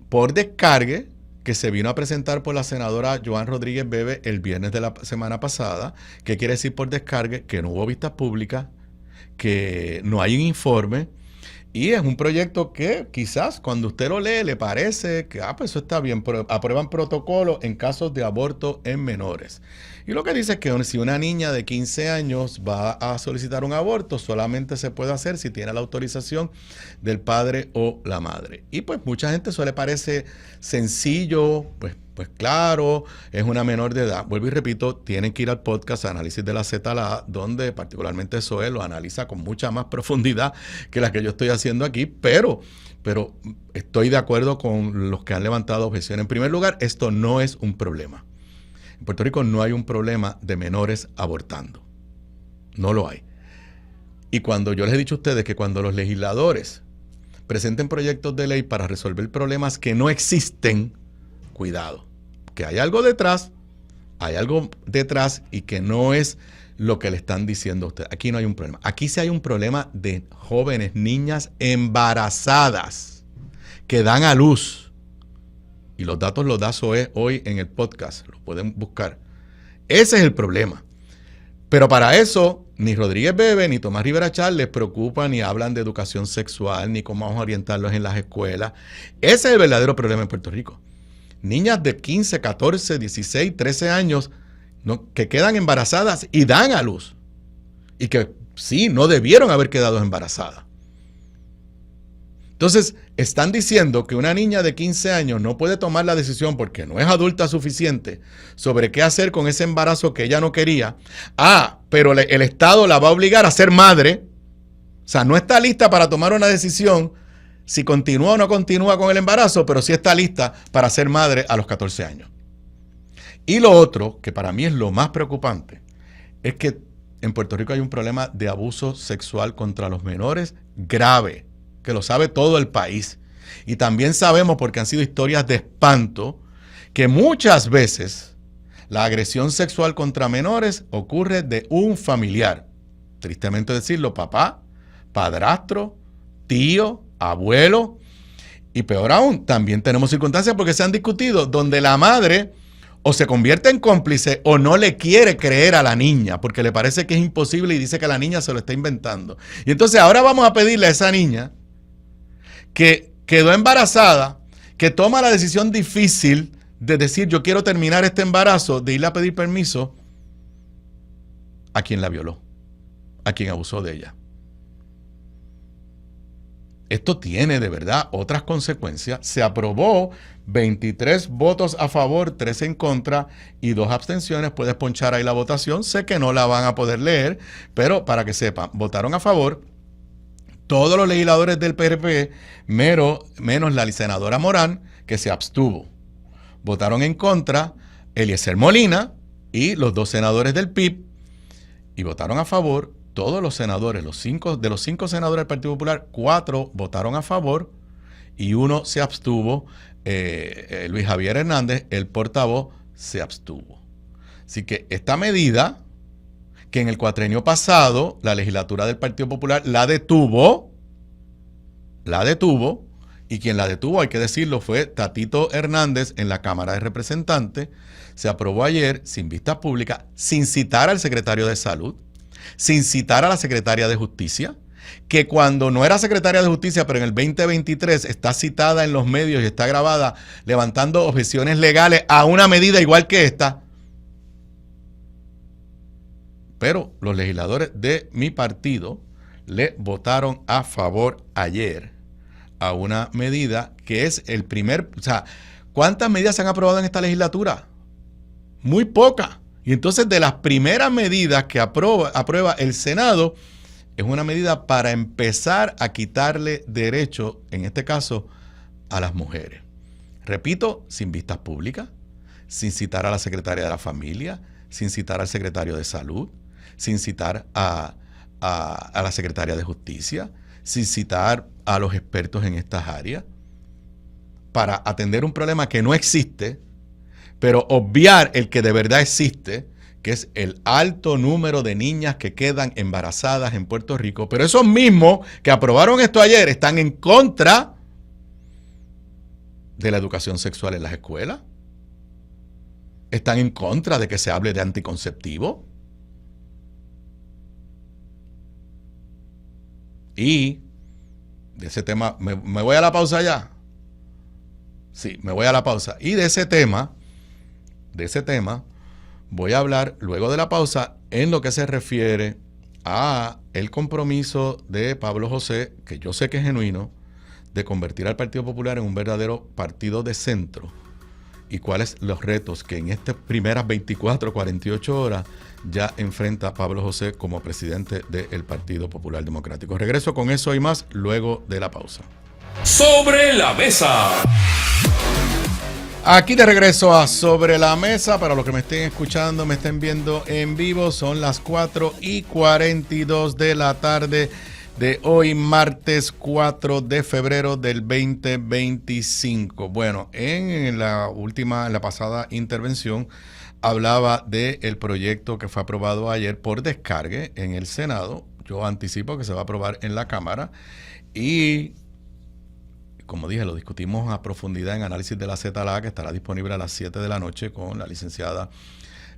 por descargue que se vino a presentar por la senadora Joan Rodríguez Bebe el viernes de la semana pasada. ¿Qué quiere decir por descargue? Que no hubo vistas públicas, que no hay un informe, y es un proyecto que quizás cuando usted lo lee le parece que pues eso está bien, pero aprueban protocolo en casos de aborto en menores. Y lo que dice es que si una niña de 15 años va a solicitar un aborto, solamente se puede hacer si tiene la autorización del padre o la madre. Y pues mucha gente eso le parece sencillo, pues claro, es una menor de edad. Vuelvo y repito, tienen que ir al podcast Análisis de la ZLA, donde particularmente Zoé lo analiza con mucha más profundidad que la que yo estoy haciendo aquí, pero estoy de acuerdo con los que han levantado objeciones. En primer lugar, esto no es un problema. En Puerto Rico no hay un problema de menores abortando. No lo hay. Y cuando yo les he dicho a ustedes que cuando los legisladores presenten proyectos de ley para resolver problemas que no existen, cuidado, que hay algo detrás y que no es lo que le están diciendo a ustedes. Aquí no hay un problema. Aquí sí hay un problema de jóvenes, niñas embarazadas que dan a luz. Y los datos los da Zoé hoy en el podcast, lo pueden buscar. Ese es el problema. Pero para eso, ni Rodríguez Bebe ni Tomás Rivera Chat les preocupa, ni hablan de educación sexual, ni cómo vamos a orientarlos en las escuelas. Ese es el verdadero problema en Puerto Rico. Niñas de 15, 14, 16, 13 años que quedan embarazadas y dan a luz. Y que sí, no debieron haber quedado embarazadas. Entonces, están diciendo que una niña de 15 años no puede tomar la decisión porque no es adulta suficiente sobre qué hacer con ese embarazo que ella no quería. Pero el Estado la va a obligar a ser madre. O sea, no está lista para tomar una decisión si continúa o no continúa con el embarazo, pero sí está lista para ser madre a los 14 años. Y lo otro, que para mí es lo más preocupante, es que en Puerto Rico hay un problema de abuso sexual contra los menores grave, que lo sabe todo el país. Y también sabemos, porque han sido historias de espanto, que muchas veces la agresión sexual contra menores ocurre de un familiar. Tristemente decirlo, papá, padrastro, tío, abuelo. Y peor aún, también tenemos circunstancias porque se han discutido donde la madre o se convierte en cómplice o no le quiere creer a la niña porque le parece que es imposible y dice que la niña se lo está inventando. Y entonces ahora vamos a pedirle a esa niña que quedó embarazada, que toma la decisión difícil de decir yo quiero terminar este embarazo, de irle a pedir permiso a quien la violó, a quien abusó de ella. Esto tiene de verdad otras consecuencias. Se aprobó 23 votos a favor, 3 en contra y 2 abstenciones. Puedes ponchar ahí la votación. Sé que no la van a poder leer, pero para que sepan, votaron a favor todos los legisladores del PRP, menos la senadora Morán, que se abstuvo. Votaron en contra Eliezer Molina y los 2 senadores del PIB, y votaron a favor todos los senadores, de los 5 senadores del Partido Popular, 4 votaron a favor y 1 se abstuvo. Luis Javier Hernández, el portavoz, se abstuvo. Así que esta medida, que en el cuatrienio pasado la legislatura del Partido Popular la detuvo, y quien la detuvo, hay que decirlo, fue Tatito Hernández en la Cámara de Representantes. Se aprobó ayer sin vistas públicas, sin citar al secretario de Salud, sin citar a la secretaria de Justicia, que cuando no era secretaria de Justicia, pero en el 2023 está citada en los medios y está grabada levantando objeciones legales a una medida igual que esta. Pero los legisladores de mi partido le votaron a favor ayer a una medida que es el primer... O sea, ¿cuántas medidas se han aprobado en esta legislatura? Muy pocas. Y entonces de las primeras medidas que aprueba el Senado es una medida para empezar a quitarle derechos, en este caso, a las mujeres. Repito, sin vistas públicas, sin citar a la secretaria de la familia, sin citar al secretario de Salud, sin citar a la secretaria de Justicia, sin citar a los expertos en estas áreas, para atender un problema que no existe, pero obviar el que de verdad existe, que es el alto número de niñas que quedan embarazadas en Puerto Rico. Pero esos mismos que aprobaron esto ayer están en contra de la educación sexual en las escuelas. Están en contra de que se hable de anticonceptivo. Y de ese tema, ¿me voy a la pausa ya? Sí, me voy a la pausa. Y de ese tema voy a hablar luego de la pausa en lo que se refiere a el compromiso de Pablo José, que yo sé que es genuino, de convertir al Partido Popular en un verdadero partido de centro, y cuáles los retos que en estas primeras 24, 48 horas ya enfrenta Pablo José como presidente del Partido Popular Democrático. Regreso con eso y más luego de la pausa. Sobre la mesa. Aquí de regreso a Sobre la Mesa. Para los que me estén escuchando, me estén viendo en vivo, son las 4:42 de la tarde de hoy, martes 4 de febrero del 2025. Bueno, en la pasada intervención hablaba del proyecto que fue aprobado ayer por descargue en el Senado. Yo anticipo que se va a aprobar en la Cámara y, como dije, lo discutimos a profundidad en Análisis de la Z, que estará disponible a las 7 de la noche con la licenciada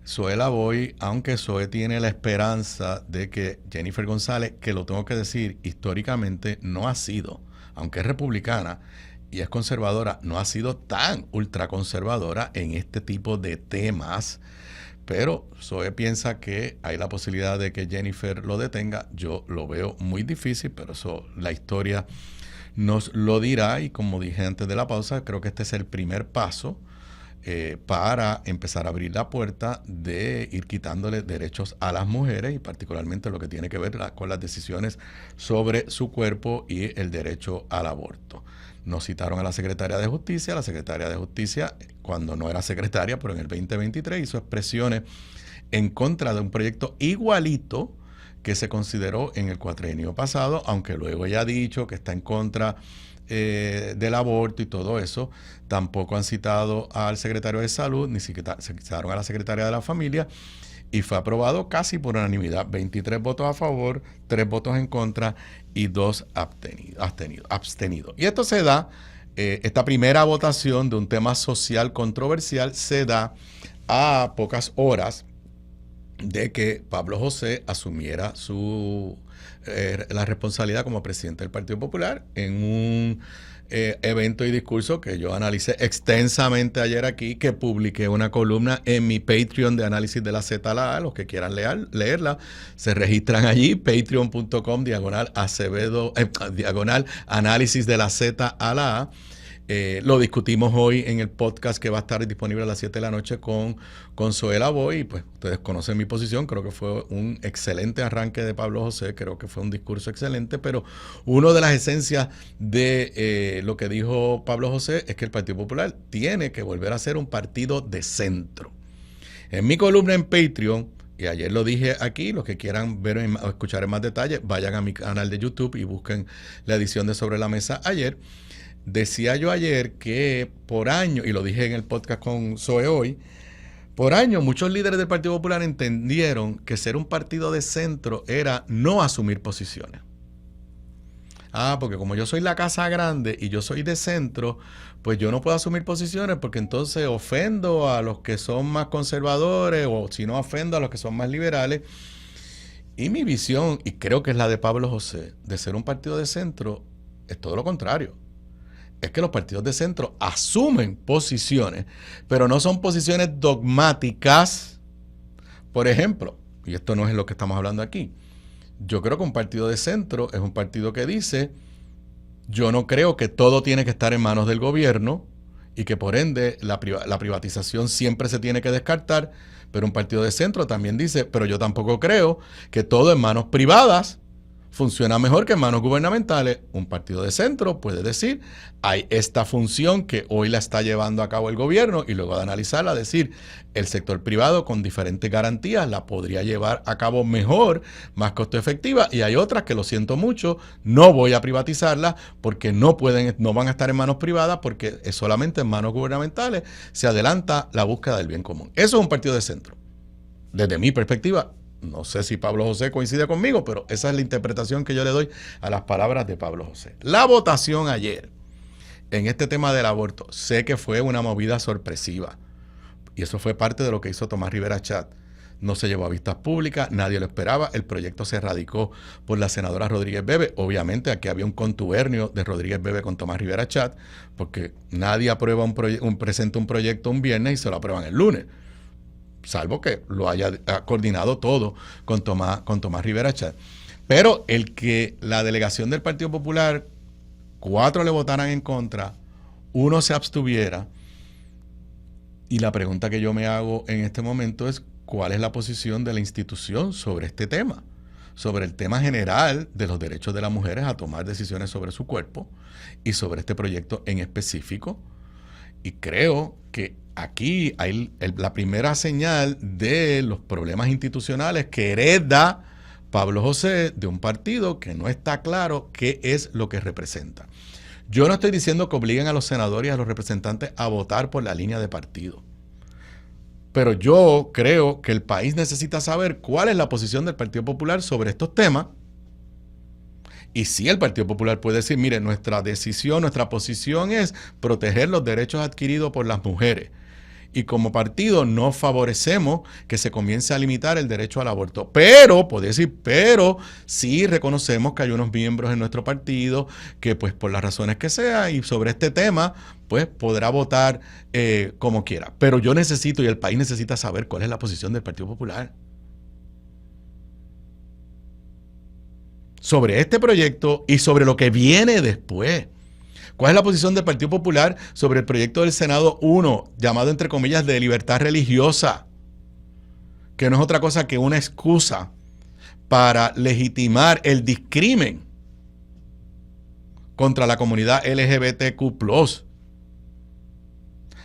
Zoe Lavoy, aunque Zoe tiene la esperanza de que Jennifer González, que lo tengo que decir, históricamente no ha sido, aunque es republicana y es conservadora, no ha sido tan ultraconservadora en este tipo de temas. Pero Zoe piensa que hay la posibilidad de que Jennifer lo detenga. Yo lo veo muy difícil, pero eso la historia nos lo dirá, y como dije antes de la pausa, creo que este es el primer paso para empezar a abrir la puerta de ir quitándole derechos a las mujeres, y particularmente lo que tiene que ver con las decisiones sobre su cuerpo y el derecho al aborto. Nos citaron a la Secretaria de Justicia. La Secretaria de Justicia, cuando no era secretaria, pero en el 2023, hizo expresiones en contra de un proyecto igualito que se consideró en el cuatrienio pasado, aunque luego ella ha dicho que está en contra del aborto y todo eso. Tampoco han citado al secretario de Salud, ni siquiera se citaron a la Secretaria de la Familia, y fue aprobado casi por unanimidad, 23 votos a favor, 3 votos en contra y 2 abstenidos. Y esto se da, esta primera votación de un tema social controversial se da a pocas horas de que Pablo José asumiera la responsabilidad como presidente del Partido Popular en un evento y discurso que yo analicé extensamente ayer aquí, que publiqué una columna en mi Patreon de análisis de la Z a la A. Los que quieran leerla, se registran allí, patreon.com /Acevedo, análisis de la Z a la A. Lo discutimos hoy en el podcast que va a estar disponible a las 7 de la noche con Zoela Boy. Y pues ustedes conocen mi posición. Creo que fue un excelente arranque de Pablo José. Creo que fue un discurso excelente. Pero una de las esencias de lo que dijo Pablo José es que el Partido Popular tiene que volver a ser un partido de centro. En mi columna en Patreon, y ayer lo dije aquí, los que quieran ver o escuchar en más detalle, vayan a mi canal de YouTube y busquen la edición de Sobre la Mesa ayer. Decía yo ayer que por año, y lo dije en el podcast con Zoe hoy, por año muchos líderes del Partido Popular entendieron que ser un partido de centro era no asumir posiciones. Porque como yo soy la casa grande y yo soy de centro, pues yo no puedo asumir posiciones porque entonces ofendo a los que son más conservadores, o si no ofendo a los que son más liberales. Y mi visión, y creo que es la de Pablo José, de ser un partido de centro, es todo lo contrario. Es que los partidos de centro asumen posiciones, pero no son posiciones dogmáticas. Por ejemplo, y esto no es lo que estamos hablando aquí, yo creo que un partido de centro es un partido que dice: yo no creo que todo tiene que estar en manos del gobierno y que por ende la privatización siempre se tiene que descartar, pero un partido de centro también dice: pero yo tampoco creo que todo en manos privadas funciona mejor que en manos gubernamentales. Un partido de centro puede decir: hay esta función que hoy la está llevando a cabo el gobierno, y luego de analizarla decir: el sector privado con diferentes garantías la podría llevar a cabo mejor, más costo efectiva, y hay otras que, lo siento mucho, no voy a privatizarlas porque no van a estar en manos privadas, porque es solamente en manos gubernamentales se adelanta la búsqueda del bien común. Eso es un partido de centro. Desde mi perspectiva, no sé si Pablo José coincide conmigo, pero esa es la interpretación que yo le doy a las palabras de Pablo José. La votación ayer en este tema del aborto, sé que fue una movida sorpresiva, y eso fue parte de lo que hizo Tomás Rivera Chat. No se llevó a vistas públicas, nadie lo esperaba. El proyecto se radicó por la senadora Rodríguez Bebe. Obviamente aquí había un contubernio de Rodríguez Bebe con Tomás Rivera Chat, porque nadie aprueba presenta un proyecto un viernes y se lo aprueban el lunes, salvo que lo haya coordinado todo con Tomás Rivera Chat. Pero el que la delegación del Partido Popular, 4 le votaran en contra, 1 se abstuviera, y la pregunta que yo me hago en este momento es: ¿cuál es la posición de la institución sobre este tema? Sobre el tema general de los derechos de las mujeres a tomar decisiones sobre su cuerpo, y sobre este proyecto en específico. Y creo que aquí hay la primera señal de los problemas institucionales que hereda Pablo José de un partido que no está claro qué es lo que representa. Yo no estoy diciendo que obliguen a los senadores y a los representantes a votar por la línea de partido, pero yo creo que el país necesita saber cuál es la posición del Partido Popular sobre estos temas. Y si el Partido Popular puede decir: mire, nuestra posición es proteger los derechos adquiridos por las mujeres, y como partido no favorecemos que se comience a limitar el derecho al aborto. Pero, puede decir, pero sí reconocemos que hay unos miembros en nuestro partido que, pues por las razones que sea, y sobre este tema, pues podrá votar como quiera. Pero yo necesito, y el país necesita saber cuál es la posición del Partido Popular. sobre este proyecto y sobre lo que viene después. ¿Cuál es la posición del Partido Popular sobre el proyecto del Senado 1, llamado entre comillas de libertad religiosa? Que no es otra cosa que una excusa para legitimar el discrimen contra la comunidad LGBTQ+.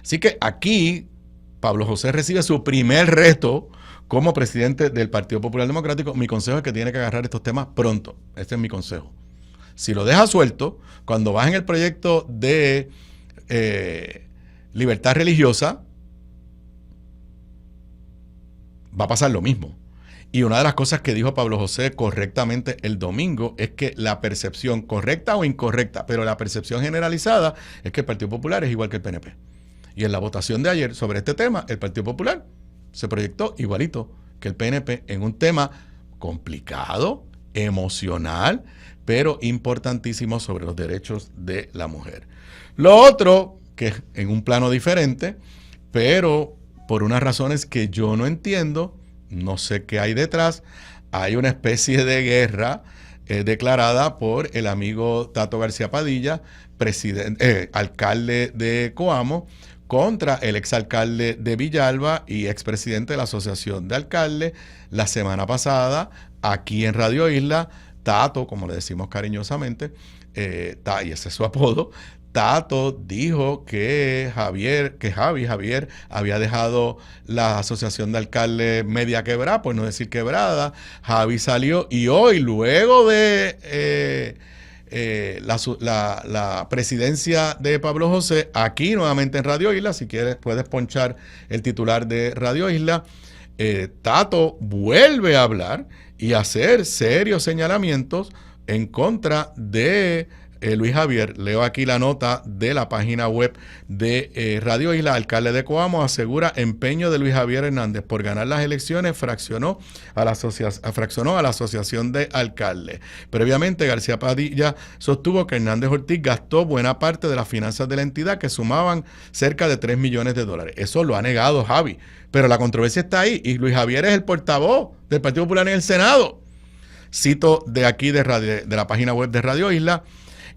Así que aquí Pablo José recibe su primer reto como presidente del Partido Popular Democrático. Mi consejo es que tiene que agarrar estos temas pronto. Este es mi consejo. Si lo deja suelto, cuando vas en el proyecto de libertad religiosa, va a pasar lo mismo. Y una de las cosas que dijo Pablo José correctamente el domingo es que la percepción, correcta o incorrecta, pero la percepción generalizada es que el Partido Popular es igual que el PNP. Y en la votación de ayer sobre este tema, el Partido Popular se proyectó igualito que el PNP en un tema complicado, emocional, pero importantísimo sobre los derechos de la mujer. Lo otro, que es en un plano diferente, pero por unas razones que yo no entiendo, no sé qué hay detrás, hay una especie de guerra declarada por el amigo Tato García Padilla, alcalde de Coamo, contra el exalcalde de Villalba y expresidente de la Asociación de Alcaldes. La semana pasada, aquí en Radio Isla, Tato, como le decimos cariñosamente, y ese es su apodo, Tato dijo que Javier había dejado la Asociación de Alcaldes media quebrada, por no decir quebrada. Javi salió y hoy, luego de la presidencia de Pablo José, aquí nuevamente en Radio Isla, si quieres puedes ponchar el titular de Radio Isla, Tato vuelve a hablar y hacer serios señalamientos en contra de Luis Javier. Leo aquí la nota de la página web de Radio Isla. Alcalde de Coamo asegura empeño de Luis Javier Hernández por ganar las elecciones, fraccionó a la Asociación de Alcaldes. Previamente, García Padilla sostuvo que Hernández Ortiz gastó buena parte de las finanzas de la entidad, que sumaban cerca de $3 millones. Eso lo ha negado Javi, pero la controversia está ahí y Luis Javier es el portavoz del Partido Popular en el Senado. Cito de aquí de la página web de Radio Isla.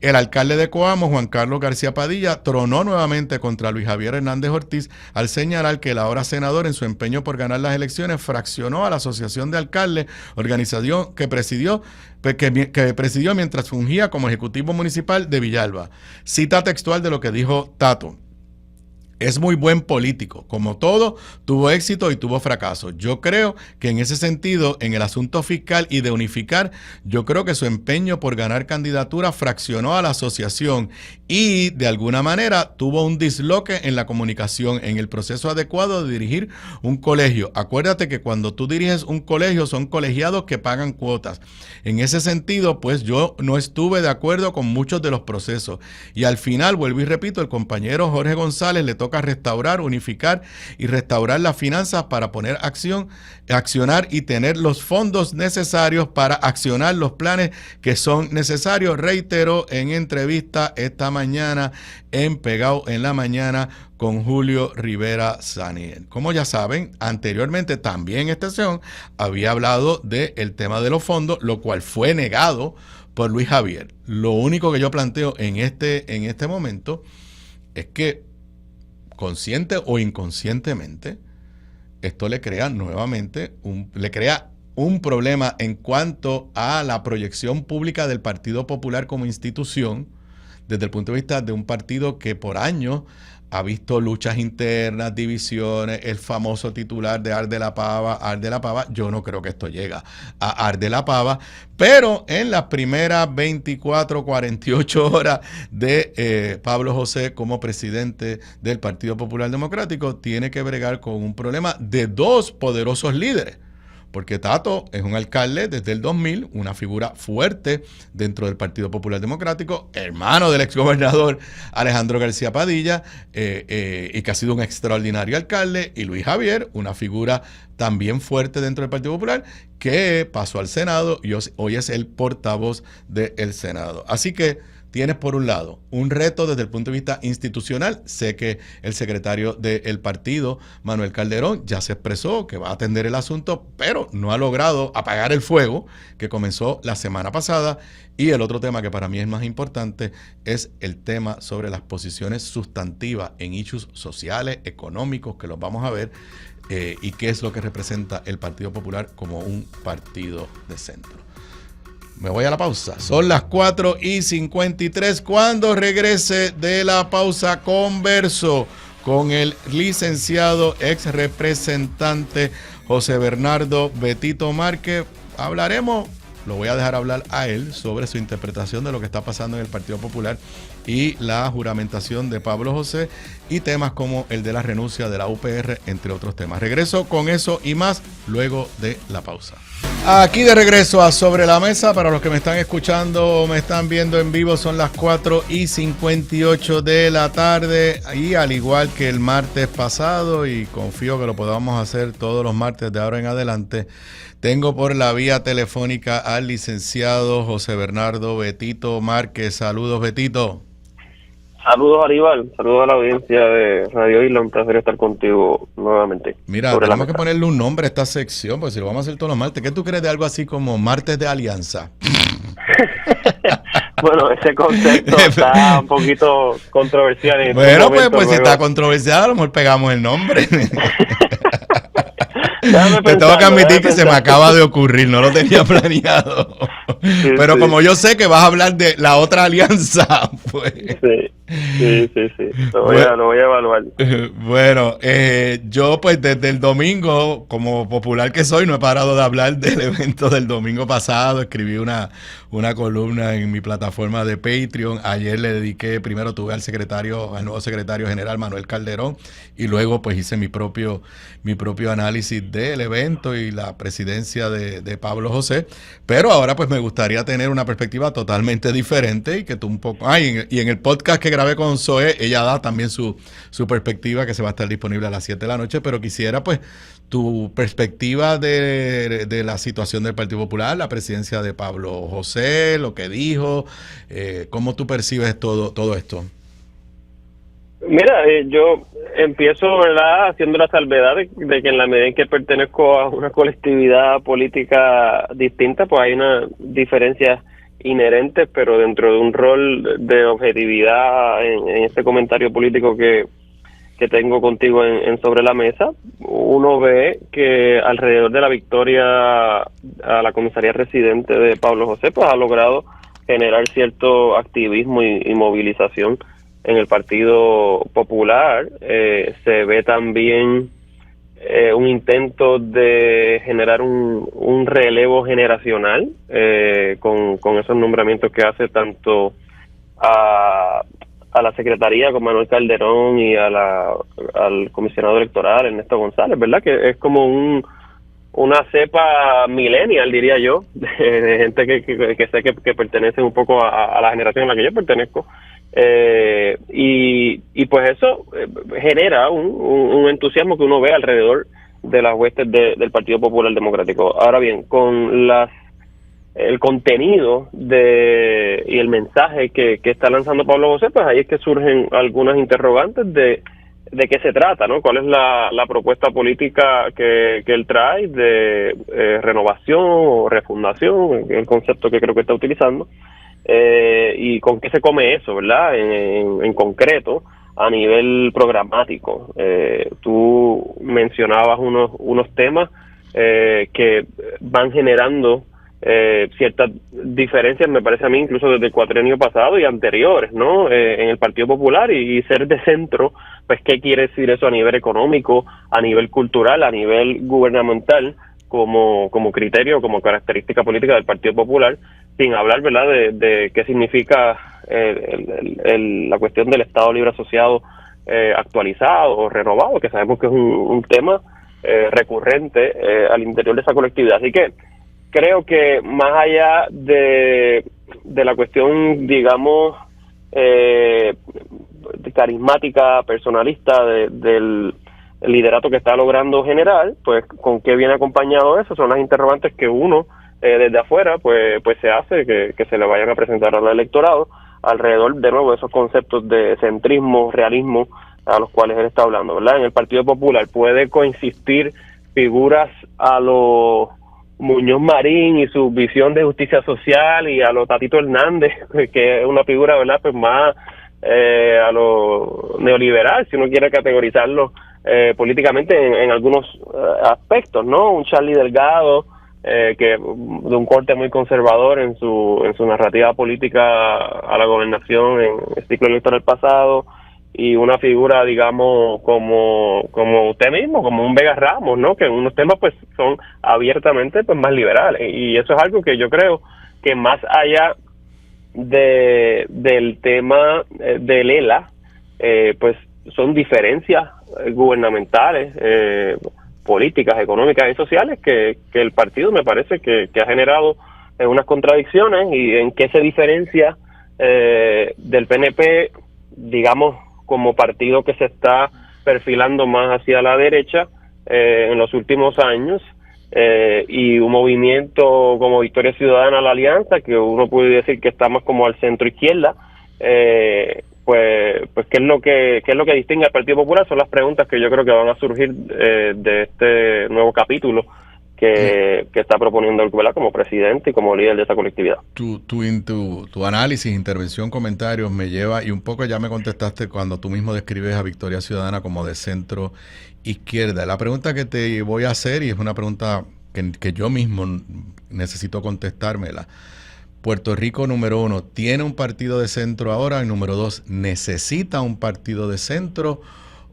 El alcalde de Coamo, Juan Carlos García Padilla, tronó nuevamente contra Luis Javier Hernández Ortiz al señalar que el ahora senador, en su empeño por ganar las elecciones, fraccionó a la Asociación de Alcaldes, organización que presidió mientras fungía como ejecutivo municipal de Villalba. Cita textual de lo que dijo Tato. Es muy buen político. Como todo, tuvo éxito y tuvo fracaso. Yo creo que en ese sentido, en el asunto fiscal y de unificar, yo creo que su empeño por ganar candidatura fraccionó a la asociación y, de alguna manera, tuvo un disloque en la comunicación, en el proceso adecuado de dirigir un colegio. Acuérdate que cuando tú diriges un colegio, son colegiados que pagan cuotas. En ese sentido, pues yo no estuve de acuerdo con muchos de los procesos. Y al final, vuelvo y repito, el compañero Jorge González le toca restaurar, unificar y restaurar las finanzas para poner accionar y tener los fondos necesarios para accionar los planes que son necesarios. Reiteró en entrevista esta mañana en Pegado en la Mañana con Julio Rivera Saniel. Como ya saben, anteriormente también esta sesión había hablado del tema de los fondos, lo cual fue negado por Luis Javier. Lo único que yo planteo en este momento es que, consciente o inconscientemente, esto le crea nuevamente un problema en cuanto a la proyección pública del Partido Popular como institución, desde el punto de vista de un partido que por años ha visto luchas internas, divisiones, el famoso titular de Arde la Pava. Yo no creo que esto llega a Arde la Pava, pero en las primeras 24, 48 horas de Pablo José como presidente del Partido Popular Democrático, tiene que bregar con un problema de dos poderosos líderes. Porque Tato es un alcalde desde el 2000, una figura fuerte dentro del Partido Popular Democrático, hermano del exgobernador Alejandro García Padilla, y que ha sido un extraordinario alcalde, y Luis Javier, una figura también fuerte dentro del Partido Popular, que pasó al Senado y hoy es el portavoz del Senado. Así que tienes por un lado un reto desde el punto de vista institucional. Sé que el secretario del partido, Manuel Calderón, ya se expresó que va a atender el asunto, pero no ha logrado apagar el fuego que comenzó la semana pasada. Y el otro tema que para mí es más importante es el tema sobre las posiciones sustantivas en issues sociales, económicos, que los vamos a ver, y qué es lo que representa el Partido Popular como un partido de centro. Me voy a la pausa. Son las 4:53. Cuando regrese de la pausa, converso con el licenciado ex representante José Bernardo Betito Márquez. Hablaremos, lo voy a dejar hablar a él, sobre su interpretación de lo que está pasando en el Partido Popular y la juramentación de Pablo José, y temas como el de la renuncia de la UPR, entre otros temas. Regreso con eso y más luego de la pausa. Aquí de regreso a Sobre la Mesa. Para los que me están escuchando o me están viendo en vivo, son las 4:58 de la tarde, y al igual que el martes pasado, y confío que lo podamos hacer todos los martes de ahora en adelante, tengo por la vía telefónica al licenciado José Bernardo Betito Márquez. Saludos, Betito. Saludos, Aníbal. Saludos a la audiencia de Radio Isla. Un placer estar contigo nuevamente. Mira, tenemos que ponerle un nombre a esta sección, porque si lo vamos a hacer todos los martes. ¿Qué tú crees de algo así como Martes de Alianza? Bueno, ese concepto está un poquito controversial. Bueno, pues si está controversial, a lo mejor pegamos el nombre. Te tengo que admitir que se me acaba de ocurrir, no lo tenía planeado. Sí, pero sí, como yo sé que vas a hablar de la otra alianza, pues... Sí. Lo voy a evaluar. Bueno, yo pues desde el domingo, como popular que soy, no he parado de hablar del evento del domingo pasado. Escribí una columna en mi plataforma de Patreon. Ayer le dediqué, primero tuve al nuevo secretario general, Manuel Calderón, y luego pues hice mi propio análisis del evento y la presidencia de Pablo José. Pero ahora pues me gustaría tener una perspectiva totalmente diferente, y que tú un poco... y en el podcast que grabé con Zoe, ella da también su perspectiva, que se va a estar disponible a las 7 de la noche, pero quisiera pues tu perspectiva de la situación del Partido Popular, la presidencia de Pablo José, lo que dijo, cómo tú percibes todo esto. Mira, yo empiezo, ¿verdad?, haciendo la salvedad de que en la medida en que pertenezco a una colectividad política distinta, pues hay una diferencia inherente, pero dentro de un rol de objetividad en este comentario político que tengo contigo en Sobre la Mesa, uno ve que alrededor de la victoria a la comisaría residente de Pablo José, pues ha logrado generar cierto activismo y movilización en el Partido Popular. Se ve también un intento de generar un relevo generacional con esos nombramientos que hace tanto a la Secretaría con Manuel Calderón y al comisionado electoral Ernesto González, ¿verdad? Que es como una cepa millennial, diría yo, de gente que sé que pertenece un poco a la generación a la que yo pertenezco. Y pues eso genera un entusiasmo que uno ve alrededor de las huestes del Partido Popular Democrático. Ahora bien, con el contenido y el mensaje que está lanzando Pablo José, pues ahí es que surgen algunas interrogantes de qué se trata, ¿no? ¿Cuál es la propuesta política que él trae de renovación o refundación, el concepto que creo que está utilizando? Y con qué se come eso, ¿verdad? En concreto, a nivel programático. Tú mencionabas unos temas que van generando ciertas diferencias, me parece a mí, incluso desde el cuatrienio pasado y anteriores, ¿no? En el Partido Popular, y ser de centro, pues qué quiere decir eso a nivel económico, a nivel cultural, a nivel gubernamental, como criterio, como característica política del Partido Popular, sin hablar, ¿verdad?, de qué significa la cuestión del Estado Libre Asociado actualizado o renovado, que sabemos que es un tema recurrente al interior de esa colectividad. Así que creo que más allá de la cuestión, digamos, carismática, personalista del liderato que está logrando generar, pues con qué viene acompañado eso, son las interrogantes que uno desde afuera pues se hace, que se le vayan a presentar al electorado. alrededor de nuevo de esos conceptos de centrismo, realismo a los cuales él está hablando, ¿verdad? En el Partido Popular puede coexistir figuras a lo Muñoz Marín y su visión de justicia social, y a lo Tatito Hernández, que es una figura, ¿verdad?, pues más a lo neoliberal, si uno quiere categorizarlo políticamente en algunos aspectos, ¿no? Un Charlie Delgado, que de un corte muy conservador en su narrativa política a la gobernación en el ciclo electoral pasado, y una figura, digamos, como usted mismo, como un Vega Ramos, ¿no? Que en unos temas pues son abiertamente pues más liberales, y eso es algo que yo creo que más allá del tema del ELA, pues son diferencias gubernamentales, políticas, económicas y sociales que el partido me parece que ha generado unas contradicciones, y en qué se diferencia del PNP, digamos, como partido que se está perfilando más hacia la derecha en los últimos años, y un movimiento como Victoria Ciudadana, la alianza, que uno puede decir que está más como al centro izquierda, pues qué es lo que distingue al Partido Popular. Son las preguntas que yo creo que van a surgir de este nuevo capítulo que está proponiendo el Cuela como presidente y como líder de esa colectividad. Tu análisis, intervención, comentarios me lleva, y un poco ya me contestaste cuando tú mismo describes a Victoria Ciudadana como de centro izquierda. La pregunta que te voy a hacer, y es una pregunta que yo mismo necesito contestármela: Puerto Rico, número 1, ¿tiene un partido de centro ahora? Y número 2, ¿necesita un partido de centro,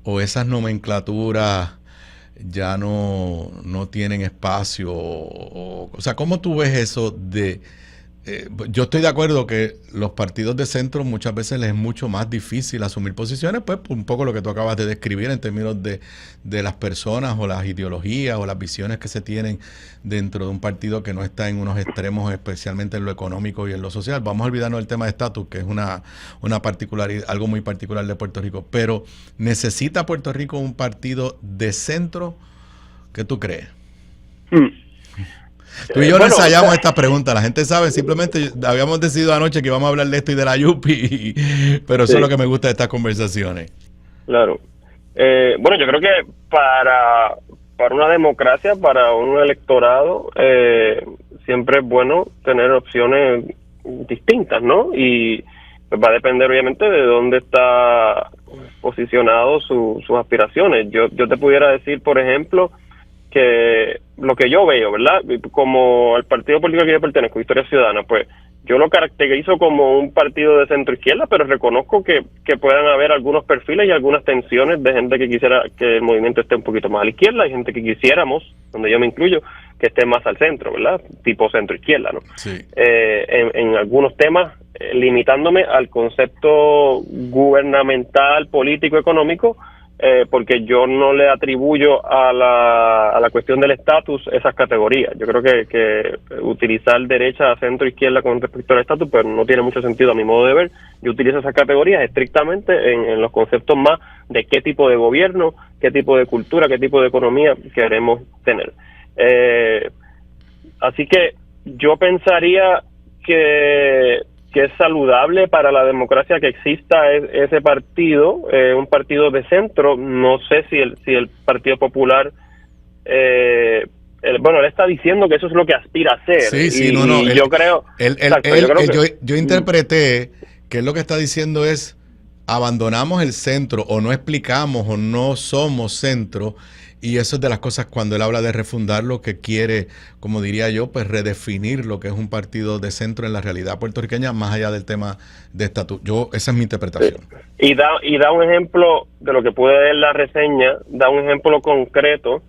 o esas nomenclaturas ya no tienen espacio? O sea, ¿cómo tú ves eso de... yo estoy de acuerdo que los partidos de centro muchas veces les es mucho más difícil asumir posiciones, pues un poco lo que tú acabas de describir en términos de las personas o las ideologías o las visiones que se tienen dentro de un partido que no está en unos extremos, especialmente en lo económico y en lo social. Vamos a olvidarnos del tema de estatus, que es una particularidad, algo muy particular de Puerto Rico. Pero ¿necesita Puerto Rico un partido de centro? ¿Qué tú crees? Tú y yo no ensayamos esta pregunta, la gente sabe, simplemente habíamos decidido anoche que íbamos a hablar de esto y de la Yupi, pero eso es lo que me gusta de estas conversaciones. Claro. Bueno, yo creo que para una democracia, para un electorado, siempre es bueno tener opciones distintas, ¿no? Y pues va a depender obviamente de dónde está posicionado sus aspiraciones. Yo te pudiera decir, por ejemplo, que lo que yo veo, ¿verdad? Como el partido político al que yo pertenezco, Victoria Ciudadana, pues yo lo caracterizo como un partido de centro izquierda, pero reconozco que puedan haber algunos perfiles y algunas tensiones de gente que quisiera que el movimiento esté un poquito más a la izquierda, hay gente que quisiéramos, donde yo me incluyo, que esté más al centro, ¿verdad? Tipo centro izquierda, ¿no? Sí. En algunos temas, limitándome al concepto gubernamental, político, económico, porque yo no le atribuyo a la cuestión del estatus esas categorías. Yo creo que utilizar derecha a centro izquierda con respecto al estatus pues no tiene mucho sentido a mi modo de ver. Yo utilizo esas categorías estrictamente en los conceptos más de qué tipo de gobierno, qué tipo de cultura, qué tipo de economía queremos tener. Así que yo pensaría que es saludable para la democracia que exista ese partido, un partido de centro. No sé si el Partido Popular, bueno, él está diciendo que eso es lo que aspira a hacer. Sí, yo creo... Yo interpreté que él lo que está diciendo es: abandonamos el centro, o no explicamos, o no somos centro. Y eso es de las cosas cuando él habla de refundar, lo que quiere, como diría yo, pues redefinir lo que es un partido de centro en la realidad puertorriqueña, más allá del tema de estatus. Esa es mi interpretación. Y da un ejemplo de lo que puede ver la reseña, da un ejemplo concreto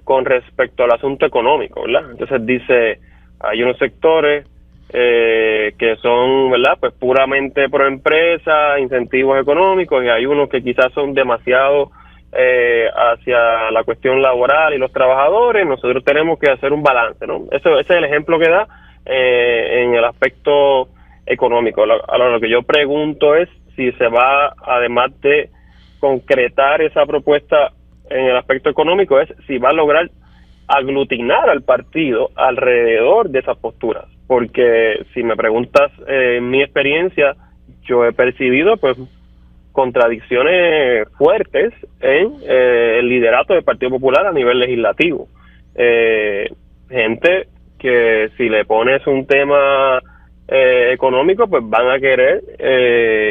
con respecto al asunto económico, ¿verdad? Entonces dice, hay unos sectores que son, ¿verdad?, pues puramente pro empresa, incentivos económicos, y hay unos que quizás son demasiado hacia la cuestión laboral y los trabajadores. Nosotros tenemos que hacer un balance, ¿no? Ese es el ejemplo que da en el aspecto económico. Lo que yo pregunto es si se va, además de concretar esa propuesta en el aspecto económico, es si va a lograr aglutinar al partido alrededor de esas posturas. Porque si me preguntas mi experiencia, yo he percibido pues contradicciones fuertes en el liderato del Partido Popular a nivel legislativo. Gente que si le pones un tema económico, pues van a querer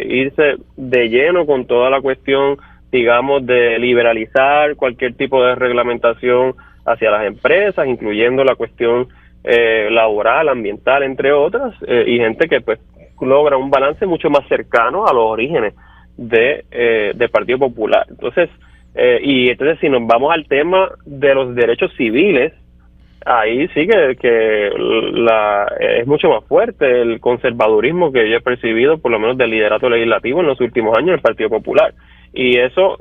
irse de lleno con toda la cuestión, digamos, de liberalizar cualquier tipo de reglamentación hacia las empresas, incluyendo la cuestión laboral, ambiental, entre otras, y gente que pues logra un balance mucho más cercano a los orígenes del Partido Popular. Entonces, entonces si nos vamos al tema de los derechos civiles, ahí sí que es mucho más fuerte el conservadurismo que yo he percibido, por lo menos del liderato legislativo en los últimos años del Partido Popular. Y eso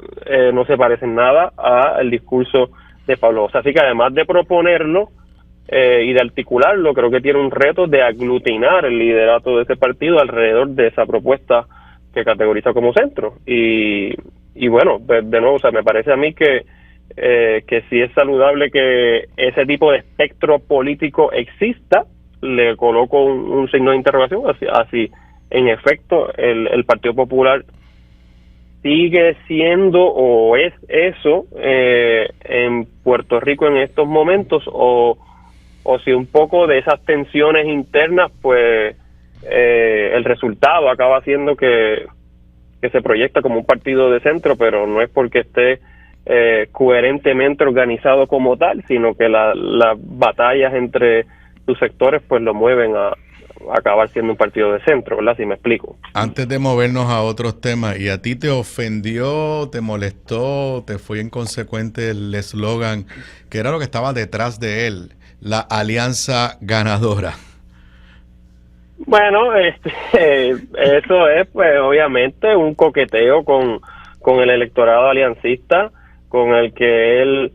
no se parece en nada al discurso de Pablo Bosch. Así que además de proponerlo y de articularlo, creo que tiene un reto de aglutinar el liderato de ese partido alrededor de esa propuesta que categoriza como centro. Y bueno, de nuevo, o sea, me parece a mí que sí es saludable que ese tipo de espectro político exista. Le coloco un signo de interrogación, así en efecto el Partido Popular sigue siendo o es eso en Puerto Rico en estos momentos, o si un poco de esas tensiones internas, pues el resultado acaba siendo que se proyecta como un partido de centro, pero no es porque esté coherentemente organizado como tal, sino que las batallas entre sus sectores pues lo mueven a acabar siendo un partido de centro, ¿verdad? Si me explico. Antes de movernos a otros temas, ¿y a ti te ofendió, te molestó, te fue inconsecuente el eslogan que era lo que estaba detrás de él, la alianza ganadora? Bueno, eso es pues obviamente un coqueteo con el electorado aliancista, con el que él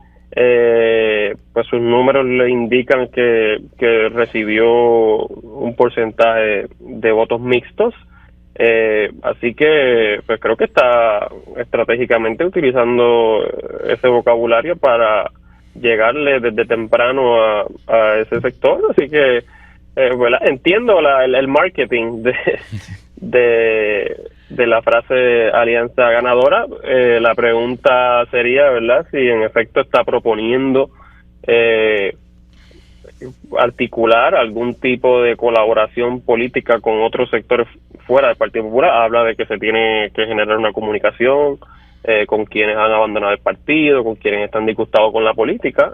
pues sus números le indican que recibió un porcentaje de votos mixtos, así que pues creo que está estratégicamente utilizando ese vocabulario para llegarle desde temprano a ese sector, así que bueno, entiendo el marketing de la frase alianza ganadora. La pregunta sería, ¿verdad?, si en efecto está proponiendo articular algún tipo de colaboración política con otros sectores fuera del Partido Popular. Habla de que se tiene que generar una comunicación con quienes han abandonado el partido, con quienes están disgustados con la política,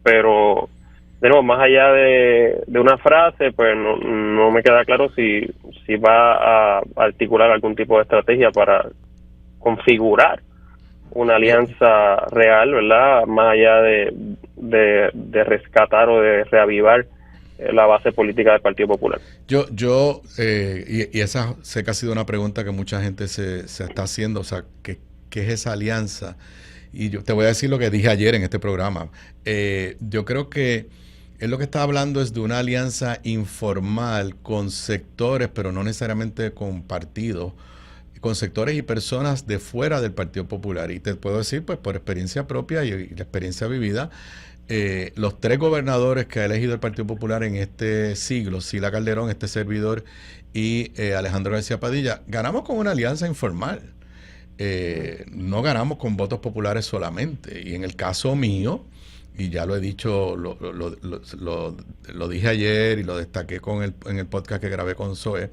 pero de nuevo, más allá de una frase, pues no me queda claro si va a articular algún tipo de estrategia para configurar una alianza real, ¿verdad? Más allá de rescatar o de reavivar la base política del Partido Popular. Y esa sé que ha sido una pregunta que mucha gente se está haciendo, o sea, ¿qué es esa alianza? Y yo te voy a decir lo que dije ayer en este programa. Yo creo que él lo que está hablando es de una alianza informal con sectores, pero no necesariamente con partidos, con sectores y personas de fuera del Partido Popular. Y te puedo decir, pues por experiencia propia y la experiencia vivida, los 3 gobernadores que ha elegido el Partido Popular en este siglo, Sila Calderón, este servidor, y Alejandro García Padilla, ganamos con una alianza informal. No ganamos con votos populares solamente. Y en el caso mío, y ya lo he dicho, lo dije ayer y lo destaqué en el podcast que grabé con Zoe,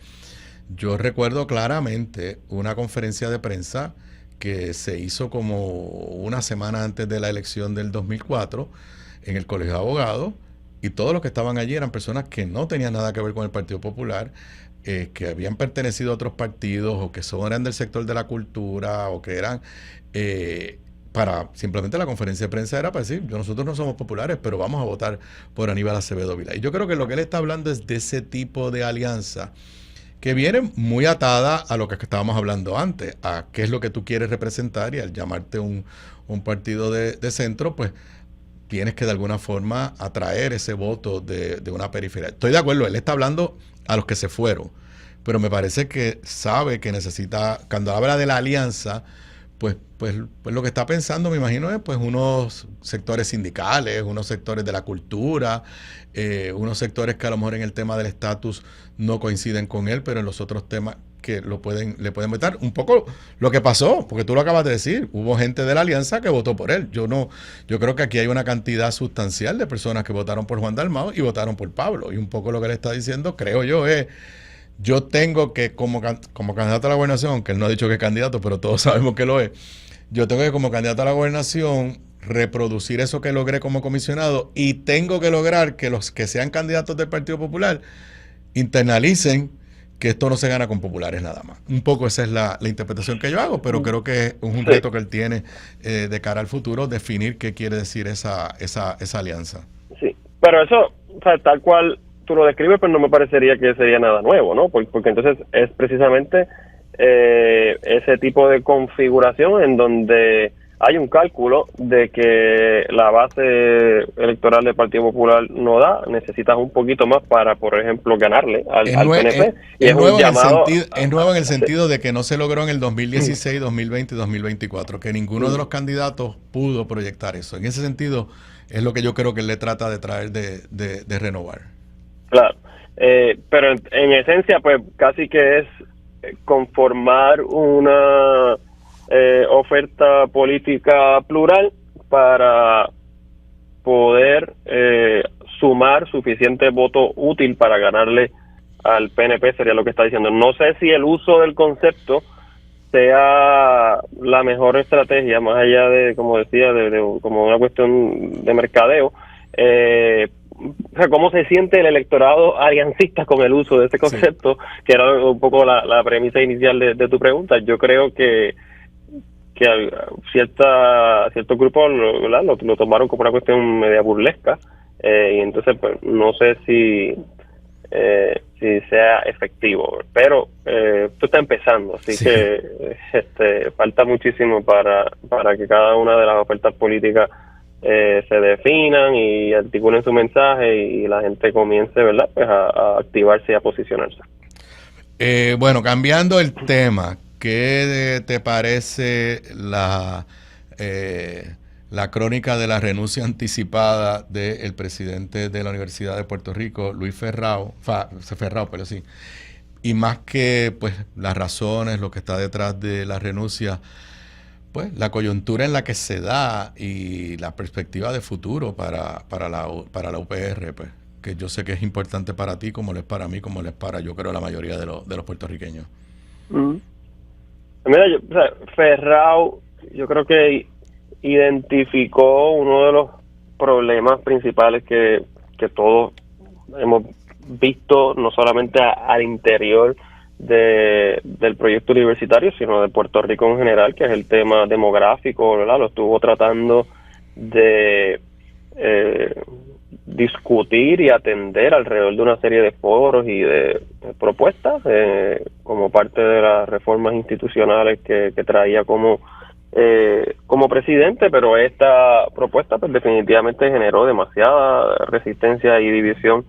yo recuerdo claramente una conferencia de prensa que se hizo como una semana antes de la elección del 2004 en el Colegio de Abogados, y todos los que estaban allí eran personas que no tenían nada que ver con el Partido Popular, que habían pertenecido a otros partidos o que eran del sector de la cultura o que eran... para simplemente la conferencia de prensa era para decir, nosotros no somos populares, pero vamos a votar por Aníbal Acevedo Vilá. Y yo creo que lo que él está hablando es de ese tipo de alianza que viene muy atada a lo que estábamos hablando antes, a qué es lo que tú quieres representar, y al llamarte un partido de centro, pues tienes que de alguna forma atraer ese voto de una periferia. Estoy de acuerdo, él está hablando a los que se fueron, pero me parece que sabe que necesita, cuando habla de la alianza, pues lo que está pensando, me imagino, es pues unos sectores sindicales, unos sectores de la cultura, unos sectores que a lo mejor en el tema del estatus no coinciden con él, pero en los otros temas que le pueden vetar. Un poco lo que pasó, porque tú lo acabas de decir, hubo gente de la alianza que votó por él. Yo creo que aquí hay una cantidad sustancial de personas que votaron por Juan Dalmau y votaron por Pablo. Y un poco lo que le está diciendo, creo yo, es yo tengo que, como candidato a la gobernación, aunque él no ha dicho que es candidato, pero todos sabemos que lo es, yo tengo que, como candidato a la gobernación, reproducir eso que logré como comisionado, y tengo que lograr que los que sean candidatos del Partido Popular internalicen que esto no se gana con populares nada más. Un poco esa es la interpretación que yo hago, pero creo que es un reto que él tiene de cara al futuro, definir qué quiere decir esa alianza. Sí, pero eso, o sea, tal cual tú lo describes, pues no me parecería que sería nada nuevo, ¿no? Porque entonces es precisamente ese tipo de configuración en donde hay un cálculo de que la base electoral del Partido Popular no da, necesitas un poquito más para, por ejemplo, ganarle al PNP. Es nuevo en el sentido de que no se logró en el 2016, 2020 y 2024, que ninguno de los candidatos pudo proyectar eso. En ese sentido, es lo que yo creo que él le trata de traer de renovar. Claro, pero en esencia, pues casi que es conformar una oferta política plural para poder sumar suficiente voto útil para ganarle al PNP, sería lo que está diciendo. No sé si el uso del concepto sea la mejor estrategia, más allá de, como decía, de como una cuestión de mercadeo. O sea, ¿cómo se siente el electorado aliancista con el uso de ese concepto? Sí. Que era un poco la premisa inicial de tu pregunta. Yo creo que ciertos grupos lo tomaron como una cuestión media burlesca, y entonces pues no sé si sea efectivo, pero esto está empezando, así sí. Que falta muchísimo para que cada una de las ofertas políticas se definan y articulen su mensaje y la gente comience, ¿verdad?, pues a activarse y a posicionarse. Bueno, cambiando el tema, ¿qué te parece la crónica de la renuncia anticipada del presidente de la Universidad de Puerto Rico, Luis Ferrao, pero sí, y más que pues las razones, lo que está detrás de la renuncia, pues la coyuntura en la que se da y la perspectiva de futuro para la UPR, pues, que yo sé que es importante para ti, como lo es para mí, como lo es para, yo creo, la mayoría de los puertorriqueños. Mira, Ferrao, yo creo que identificó uno de los problemas principales que todos hemos visto, no solamente al interior del proyecto universitario, sino de Puerto Rico en general, que es el tema demográfico, ¿verdad? Lo estuvo tratando de discutir y atender alrededor de una serie de foros y de propuestas como parte de las reformas institucionales que traía como presidente, pero esta propuesta pues definitivamente generó demasiada resistencia y división,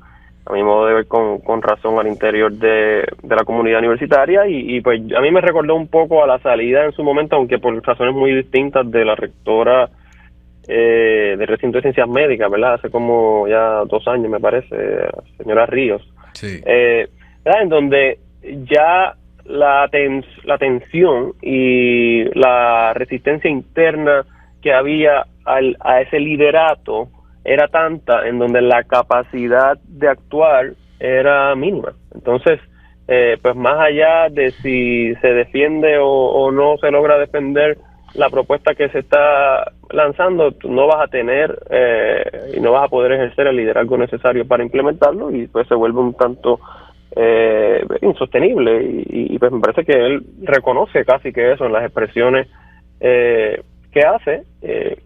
a mi modo de ver, con razón, al interior de la comunidad universitaria, y pues a mí me recordó un poco a la salida en su momento, aunque por razones muy distintas, de la rectora del recinto de ciencias médicas, ¿verdad? Hace como ya 2 años, me parece, señora Ríos. Sí. En donde ya la tensión y la resistencia interna que había a ese liderato era tanta, en donde la capacidad de actuar era mínima. Entonces, pues más allá de si se defiende o no se logra defender la propuesta que se está lanzando, tú no vas a tener y no vas a poder ejercer el liderazgo necesario para implementarlo, y pues se vuelve un tanto insostenible, y pues me parece que él reconoce casi que eso en las expresiones que hace,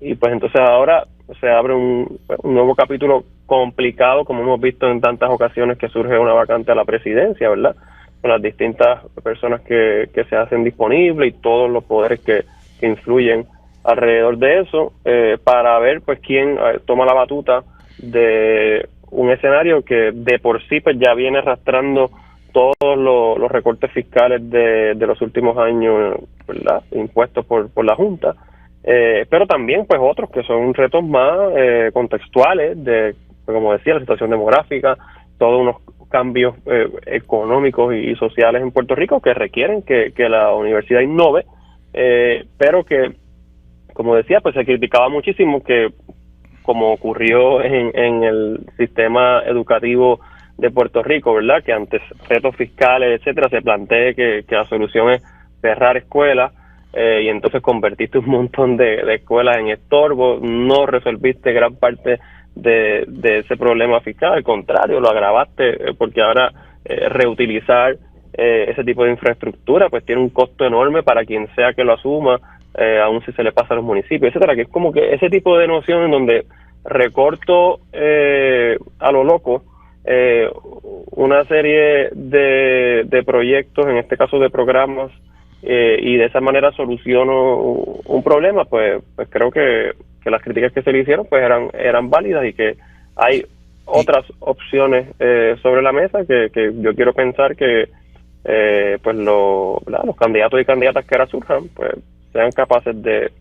y pues entonces ahora se abre un nuevo capítulo complicado, como hemos visto en tantas ocasiones que surge una vacante a la presidencia, ¿verdad?, con las distintas personas que se hacen disponibles y todos los poderes que influyen alrededor de eso, para ver pues quién toma la batuta de un escenario que de por sí pues ya viene arrastrando todos los recortes fiscales de los últimos años, ¿verdad?, impuestos por la Junta, pero también pues otros que son retos más contextuales de, como decía, la situación demográfica, todos unos cambios económicos y sociales en Puerto Rico que requieren que la universidad innove, pero que, como decía, pues se criticaba muchísimo que, como ocurrió en el sistema educativo de Puerto Rico, ¿verdad?, que ante retos fiscales, etcétera, se plantee que la solución es cerrar escuelas, y entonces convertiste un montón de escuelas en estorbo, no resolviste gran parte de ese problema fiscal, al contrario, lo agravaste, porque ahora reutilizar ese tipo de infraestructura pues tiene un costo enorme para quien sea que lo asuma, aun si se le pasa a los municipios, etcétera, que es como que ese tipo de noción en donde recorto a lo loco una serie de proyectos, en este caso de programas, y de esa manera soluciono un problema, pues creo que las críticas que se le hicieron pues eran válidas, y que hay otras opciones sobre la mesa que yo quiero pensar que pues los candidatos y candidatas que ahora surjan pues sean capaces de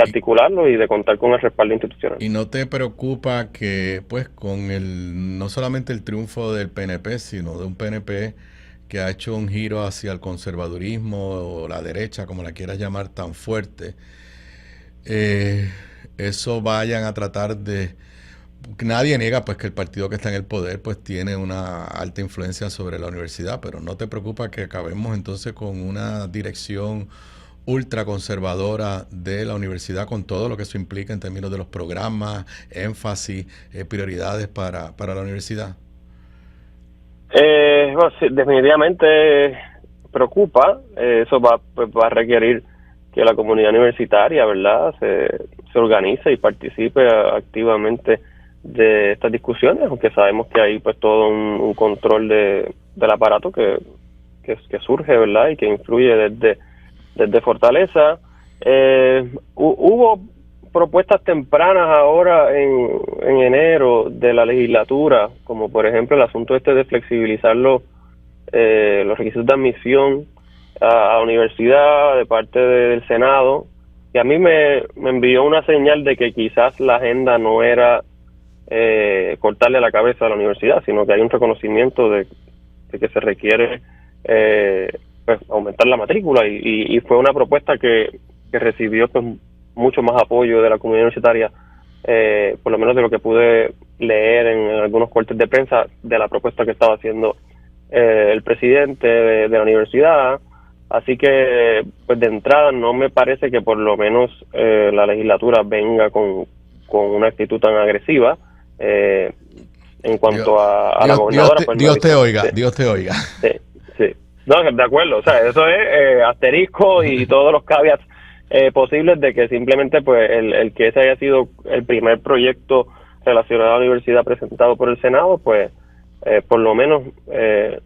articularlo y de contar con el respaldo institucional. ¿Y no te preocupa que pues con no solamente el triunfo del PNP, sino de un PNP que ha hecho un giro hacia el conservadurismo o la derecha, como la quieras llamar, tan fuerte, eso vayan a tratar de... Nadie niega pues que el partido que está en el poder pues tiene una alta influencia sobre la universidad, pero ¿no te preocupa que acabemos entonces con una dirección ultraconservadora de la universidad, con todo lo que eso implica en términos de los programas, énfasis, prioridades para la universidad? Bueno, sí, definitivamente preocupa. Eso va a requerir que la comunidad universitaria, ¿verdad?, se organice y participe activamente de estas discusiones, aunque sabemos que hay pues todo un control del aparato que surge, ¿verdad?, y que influye desde Fortaleza. Hubo propuestas tempranas ahora en enero de la legislatura, como por ejemplo el asunto de flexibilizar los requisitos de admisión a la universidad de parte del Senado, que a mí me envió una señal de que quizás la agenda no era cortarle la cabeza a la universidad, sino que hay un reconocimiento de que se requiere pues aumentar la matrícula, y fue una propuesta que recibió pues mucho más apoyo de la comunidad universitaria, por lo menos de lo que pude leer en algunos cortes de prensa de la propuesta que estaba haciendo el presidente de la universidad. Así que pues de entrada no me parece que por lo menos la legislatura venga con una actitud tan agresiva en cuanto a la gobernadora. Dios te oiga. Sí. No, de acuerdo, o sea, eso es asterisco y todos los caveats posibles de que simplemente pues el que ese haya sido el primer proyecto relacionado a la universidad presentado por el Senado, pues por lo menos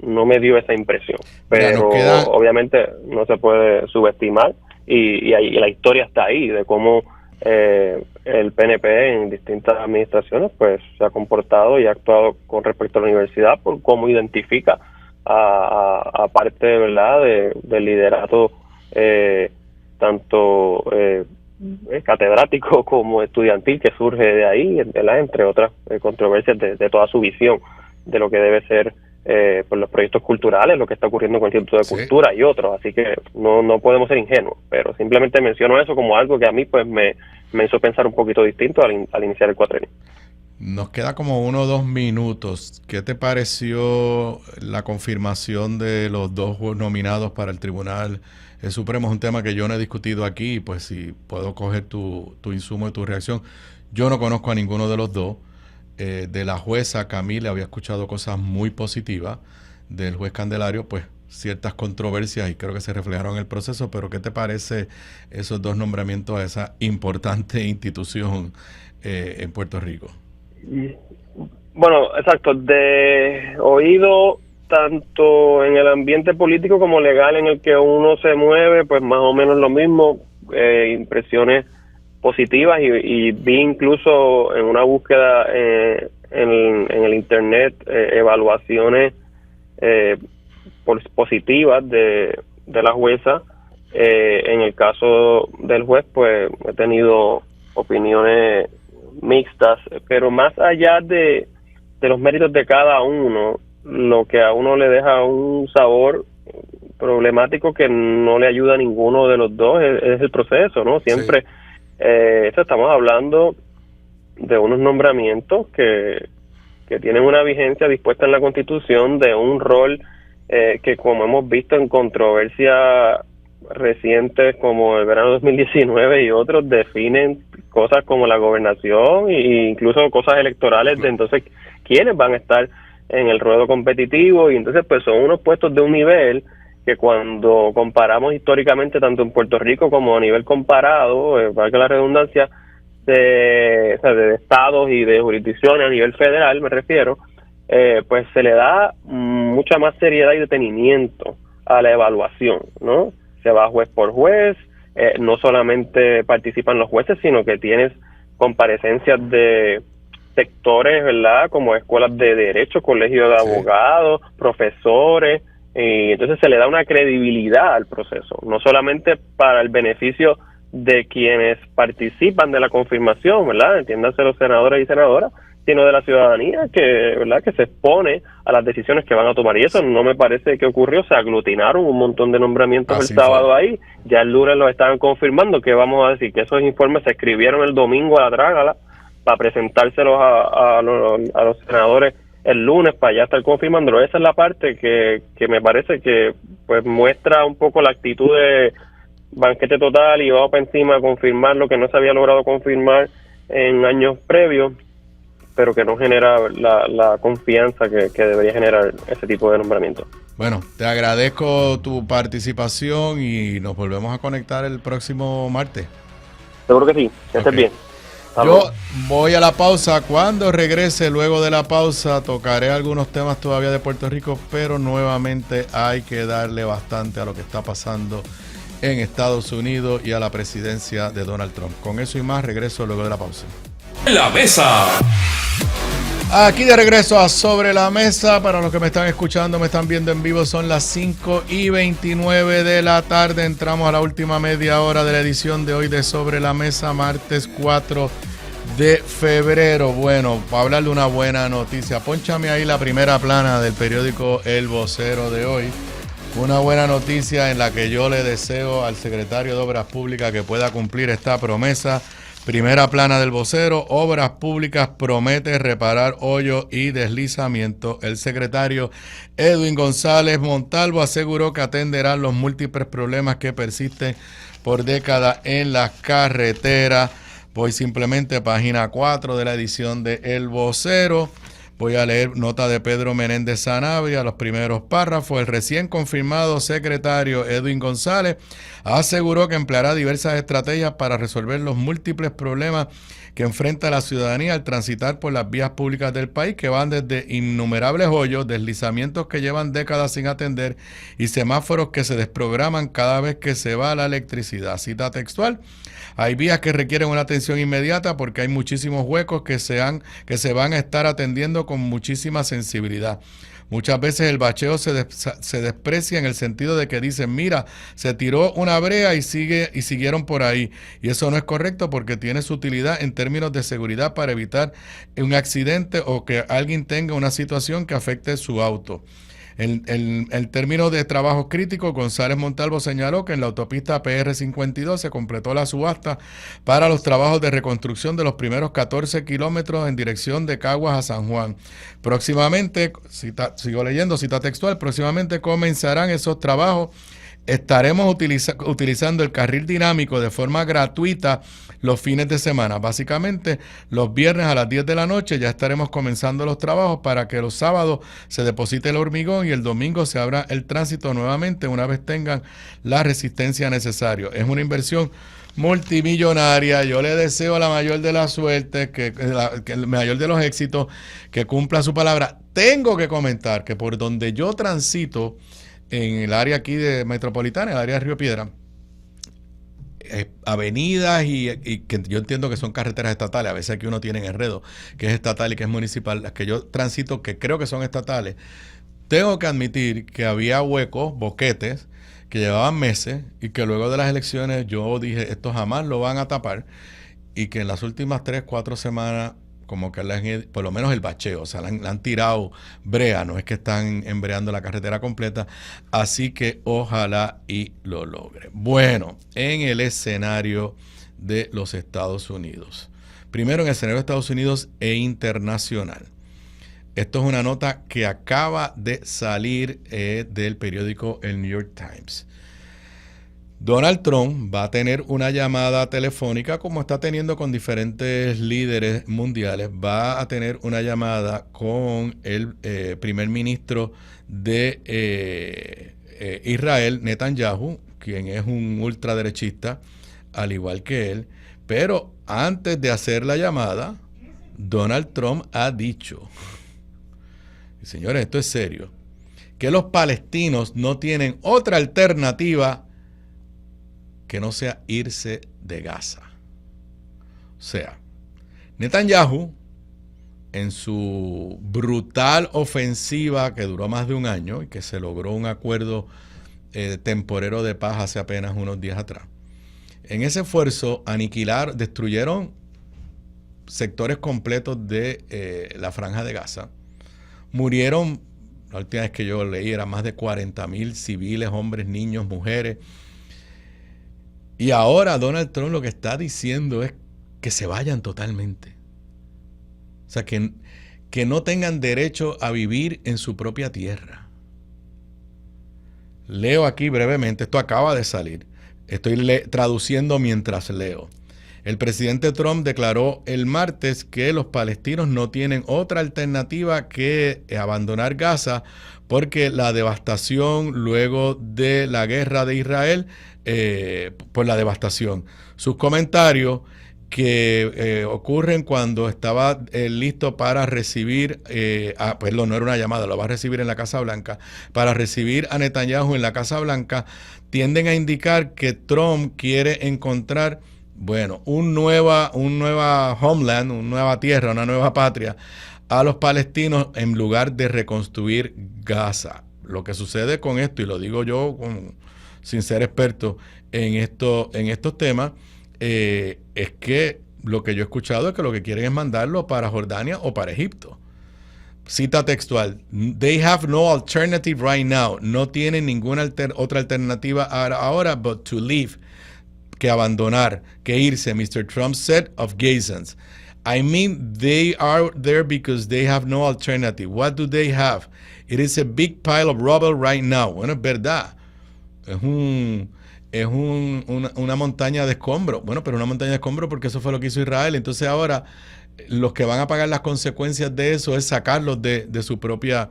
no me dio esa impresión. Pero obviamente no se puede subestimar, y la historia está ahí de cómo el PNP en distintas administraciones pues se ha comportado y ha actuado con respecto a la universidad, por cómo identifica a parte, ¿verdad?, del liderato tanto catedrático como estudiantil que surge de ahí, ¿verdad?, entre otras controversias de toda su visión de lo que debe ser pues los proyectos culturales, lo que está ocurriendo con el Instituto de Cultura y otros. Así que no podemos ser ingenuos, pero simplemente menciono eso como algo que a mí pues me hizo pensar un poquito distinto al iniciar el cuatrenio. Nos queda como 1 o 2 minutos. ¿Qué te pareció la confirmación de los 2 nominados para el Tribunal Supremo? Es un tema que yo no he discutido aquí, pues si puedo coger tu insumo y tu reacción. Yo no conozco a ninguno de los dos. De la jueza Camille había escuchado cosas muy positivas. Del juez Candelario, pues ciertas controversias, y creo que se reflejaron en el proceso. Pero ¿qué te parece esos 2 nombramientos a esa importante institución en Puerto Rico? Bueno, exacto, de oído tanto en el ambiente político como legal en el que uno se mueve, pues más o menos lo mismo, impresiones positivas, y vi incluso en una búsqueda en el internet evaluaciones positivas de la jueza. En el caso del juez pues he tenido opiniones mixtas, pero más allá de los méritos de cada uno, lo que a uno le deja un sabor problemático que no le ayuda a ninguno de los dos es el proceso, ¿no? Siempre estamos hablando de unos nombramientos que tienen una vigencia dispuesta en la Constitución, de un rol que, como hemos visto en controversias recientes como el verano 2019 y otros, definen cosas como la gobernación e incluso cosas electorales de entonces quiénes van a estar en el ruedo competitivo, y entonces pues son unos puestos de un nivel que cuando comparamos históricamente tanto en Puerto Rico como a nivel comparado, valga la redundancia, de estados y de jurisdicciones a nivel federal, me refiero, pues se le da mucha más seriedad y detenimiento a la evaluación, ¿no? Se va juez por juez, no solamente participan los jueces, sino que tienes comparecencias de sectores, ¿verdad? Como escuelas de derecho, colegios de abogados, profesores, y entonces se le da una credibilidad al proceso, no solamente para el beneficio de quienes participan de la confirmación, ¿verdad? Entiéndase los senadores y senadoras, sino de la ciudadanía ¿verdad? Que se expone a las decisiones que van a tomar. Y eso no me parece que ocurrió. Se aglutinaron un montón de nombramientos el sábado ahí. Ya el lunes los estaban confirmando. Que vamos a decir que esos informes se escribieron el domingo a la trágala para presentárselos a los senadores el lunes para ya estar confirmándolo. Esa es la parte que me parece que pues muestra un poco la actitud de banquete total y vamos para encima a confirmar lo que no se había logrado confirmar en años previos, pero que no genera la confianza que debería generar ese tipo de nombramiento. Bueno, te agradezco tu participación y nos volvemos a conectar el próximo martes. Seguro que sí, que estés bien. Yo voy a la pausa. Cuando regrese luego de la pausa tocaré algunos temas todavía de Puerto Rico, pero nuevamente hay que darle bastante a lo que está pasando en Estados Unidos y a la presidencia de Donald Trump. Con eso y más regreso luego de la pausa. La mesa. Aquí de regreso a Sobre la Mesa. Para los que me están escuchando, me están viendo en vivo, son las 5:29 de la tarde. Entramos a la última media hora de la edición de hoy de Sobre la Mesa, martes 4 de febrero. Bueno, para hablar de una buena noticia, pónchame ahí la primera plana del periódico El Vocero de hoy. Una buena noticia en la que yo le deseo al secretario de Obras Públicas que pueda cumplir esta promesa. Primera plana del Vocero: Obras Públicas promete reparar hoyos y deslizamientos. El secretario Edwin González Montalvo aseguró que atenderán los múltiples problemas que persisten por décadas en las carreteras. Voy simplemente a página 4 de la edición de El Vocero. Voy a leer nota de Pedro Menéndez Sanabria, los primeros párrafos. El recién confirmado secretario Edwin González aseguró que empleará diversas estrategias para resolver los múltiples problemas que enfrenta la ciudadanía al transitar por las vías públicas del país, que van desde innumerables hoyos, deslizamientos que llevan décadas sin atender y semáforos que se desprograman cada vez que se va la electricidad. Cita textual: hay vías que requieren una atención inmediata porque hay muchísimos huecos que se van a estar atendiendo con muchísima sensibilidad. Muchas veces el bacheo se desprecia en el sentido de que dicen, mira, se tiró una brea y siguieron por ahí. Y eso no es correcto porque tiene su utilidad en términos de seguridad para evitar un accidente o que alguien tenga una situación que afecte su auto. En términos de trabajos críticos, González Montalvo señaló que en la autopista PR52 se completó la subasta para los trabajos de reconstrucción de los primeros 14 kilómetros en dirección de Caguas a San Juan. Próximamente, sigo leyendo, cita textual, próximamente comenzarán esos trabajos. Estaremos utilizando el carril dinámico de forma gratuita los fines de semana. Básicamente, los viernes a las 10 de la noche ya estaremos comenzando los trabajos para que los sábados se deposite el hormigón y el domingo se abra el tránsito nuevamente una vez tengan la resistencia necesaria. Es una inversión multimillonaria. Yo le deseo la mayor de la suerte, que el mayor de los éxitos, que cumpla su palabra. Tengo que comentar que por donde yo transito en el área aquí de metropolitana, el área de Río Piedra, avenidas y que yo entiendo que son carreteras estatales, a veces aquí uno tiene enredo, que es estatal y que es municipal, las que yo transito, que creo que son estatales, tengo que admitir que había huecos, boquetes, que llevaban meses y que luego de las elecciones yo dije, esto jamás lo van a tapar, y que en las últimas 3-4 semanas como que por lo menos el bacheo, o sea, le han tirado brea, no es que están embreando la carretera completa, así que ojalá y lo logre. Bueno, en el escenario de los Estados Unidos, primero en el escenario de Estados Unidos e internacional. Esto es una nota que acaba de salir del periódico El New York Times. Donald Trump va a tener una llamada telefónica, como está teniendo con diferentes líderes mundiales. Va a tener una llamada con el primer ministro de Israel, Netanyahu, quien es un ultraderechista, al igual que él. Pero antes de hacer la llamada, Donald Trump ha dicho, y señores, esto es serio, que los palestinos no tienen otra alternativa que no sea irse de Gaza. O sea, Netanyahu, en su brutal ofensiva que duró más de un año y que se logró un acuerdo temporero de paz hace apenas unos días atrás, en ese esfuerzo destruyeron sectores completos de la Franja de Gaza. Murieron, la última vez que yo leí, eran más de 40,000 civiles, hombres, niños, mujeres. Y ahora Donald Trump lo que está diciendo es que se vayan totalmente. O sea, que no tengan derecho a vivir en su propia tierra. Leo aquí brevemente, esto acaba de salir. Estoy traduciendo mientras leo. El presidente Trump declaró el martes que los palestinos no tienen otra alternativa que abandonar Gaza porque la devastación luego de la guerra de Israel, por la devastación. Sus comentarios que ocurren cuando estaba listo para recibir, perdón, no era una llamada, lo va a recibir en la Casa Blanca, para recibir a Netanyahu en la Casa Blanca, tienden a indicar que Trump quiere encontrar, bueno, un nueva homeland, una nueva tierra, una nueva patria a los palestinos en lugar de reconstruir Gaza. Lo que sucede con esto, y lo digo yo sin ser experto en estos temas, es que lo que yo he escuchado es que lo que quieren es mandarlo para Jordania o para Egipto. Cita textual: "They have no alternative right now." No tienen ninguna otra alternativa ahora but to leave, que abandonar, que irse. Mr. Trump said of Gazans. I mean, they are there because they have no alternative. What do they have? It is a big pile of rubble right now. Bueno, es verdad. Es una montaña de escombros. Bueno, pero una montaña de escombros porque eso fue lo que hizo Israel. Entonces ahora los que van a pagar las consecuencias de eso es sacarlos de su propia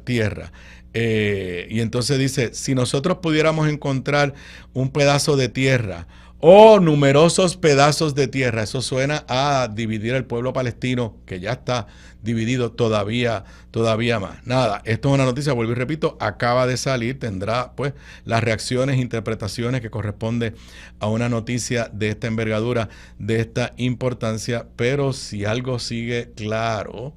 tierra. Y entonces dice, si nosotros pudiéramos encontrar un pedazo de tierra o numerosos pedazos de tierra, eso suena a dividir al pueblo palestino, que ya está dividido todavía más. Nada, esto es una noticia, vuelvo y repito, acaba de salir, tendrá pues las reacciones, interpretaciones que corresponde a una noticia de esta envergadura, de esta importancia, pero si algo sigue claro,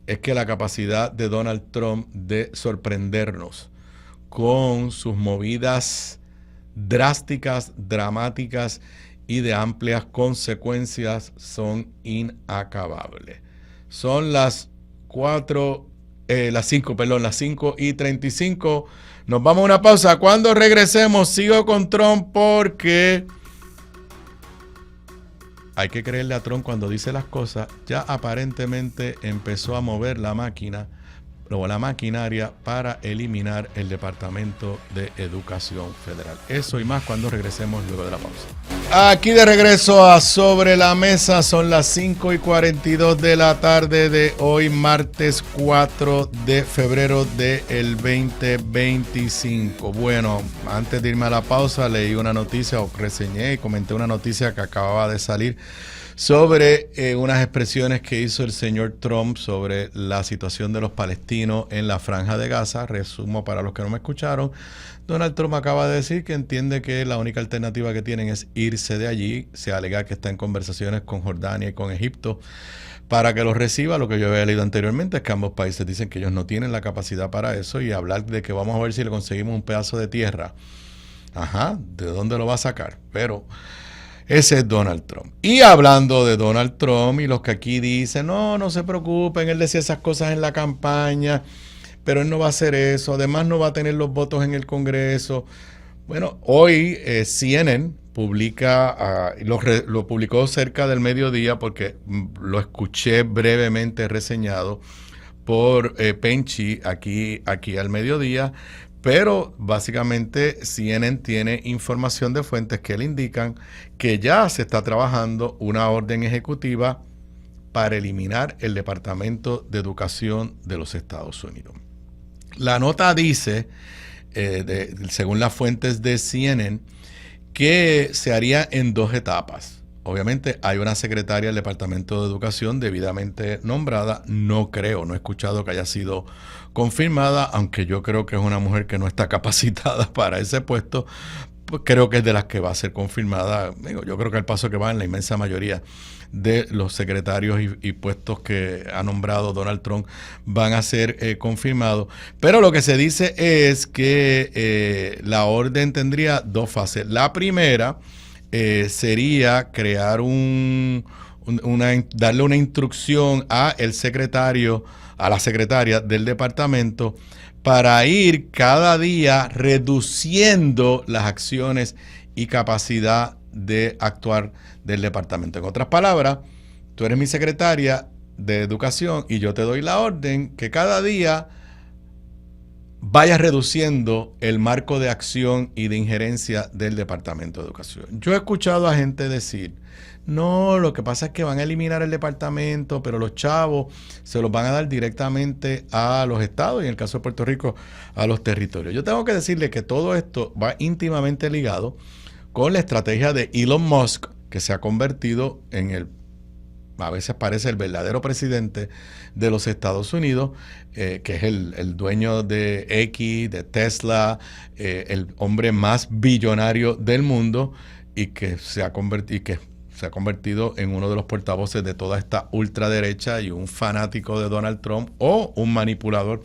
es que la capacidad de Donald Trump de sorprendernos con sus movidas drásticas, dramáticas y de amplias consecuencias son inacabables. Son las 5:35. Nos vamos a una pausa. Cuando regresemos, sigo con Trump porque hay que creerle a Trump cuando dice las cosas. Ya aparentemente empezó a mover la maquinaria para eliminar el Departamento de Educación Federal. Eso y más cuando regresemos luego de la pausa. Aquí de regreso a Sobre la Mesa, son las 5:42 de la tarde de hoy, martes 4 de febrero del 2025. Bueno, antes de irme a la pausa, leí una noticia o reseñé y comenté una noticia que acababa de salir sobre unas expresiones que hizo el señor Trump sobre la situación de los palestinos en la Franja de Gaza. Resumo para los que no me escucharon. Donald Trump acaba de decir que entiende que la única alternativa que tienen es irse de allí. Se alega que está en conversaciones con Jordania y con Egipto para que los reciba. Lo que yo había leído anteriormente es que ambos países dicen que ellos no tienen la capacidad para eso, y hablar de que vamos a ver si le conseguimos un pedazo de tierra. Ajá, ¿de dónde lo va a sacar? Pero Ese es Donald Trump. Y hablando de Donald Trump y los que aquí dicen, no se preocupen, él decía esas cosas en la campaña, pero él no va a hacer eso, además no va a tener los votos en el Congreso. Bueno, hoy CNN publica, lo publicó cerca del mediodía porque lo escuché brevemente reseñado por Penchi aquí al mediodía, pero básicamente CNN tiene información de fuentes que le indican que ya se está trabajando una orden ejecutiva para eliminar el Departamento de Educación de los Estados Unidos. La nota dice, según las fuentes de CNN, que se haría en 2 etapas. Obviamente hay una secretaria del Departamento de Educación debidamente nombrada. No he escuchado que haya sido confirmada, aunque yo creo que es una mujer que no está capacitada para ese puesto. Pues creo que es de las que va a ser confirmada. Yo creo que al paso que va en la inmensa mayoría de los secretarios y puestos que ha nombrado Donald Trump van a ser confirmados. Pero lo que se dice es que la orden tendría 2 fases. La primera sería crear darle una instrucción a la secretaria del departamento para ir cada día reduciendo las acciones y capacidad de actuar del departamento. En otras palabras, tú eres mi secretaria de educación y yo te doy la orden que cada día vayas reduciendo el marco de acción y de injerencia del Departamento de Educación. Yo he escuchado a gente decir, no, lo que pasa es que van a eliminar el departamento, pero los chavos se los van a dar directamente a los estados y en el caso de Puerto Rico a los territorios. Yo tengo que decirle que todo esto va íntimamente ligado con la estrategia de Elon Musk, que se ha convertido a veces parece el verdadero presidente de los Estados Unidos, que es el dueño de X, de Tesla, el hombre más billonario del mundo y que se ha convertido en uno de los portavoces de toda esta ultraderecha y un fanático de Donald Trump o un manipulador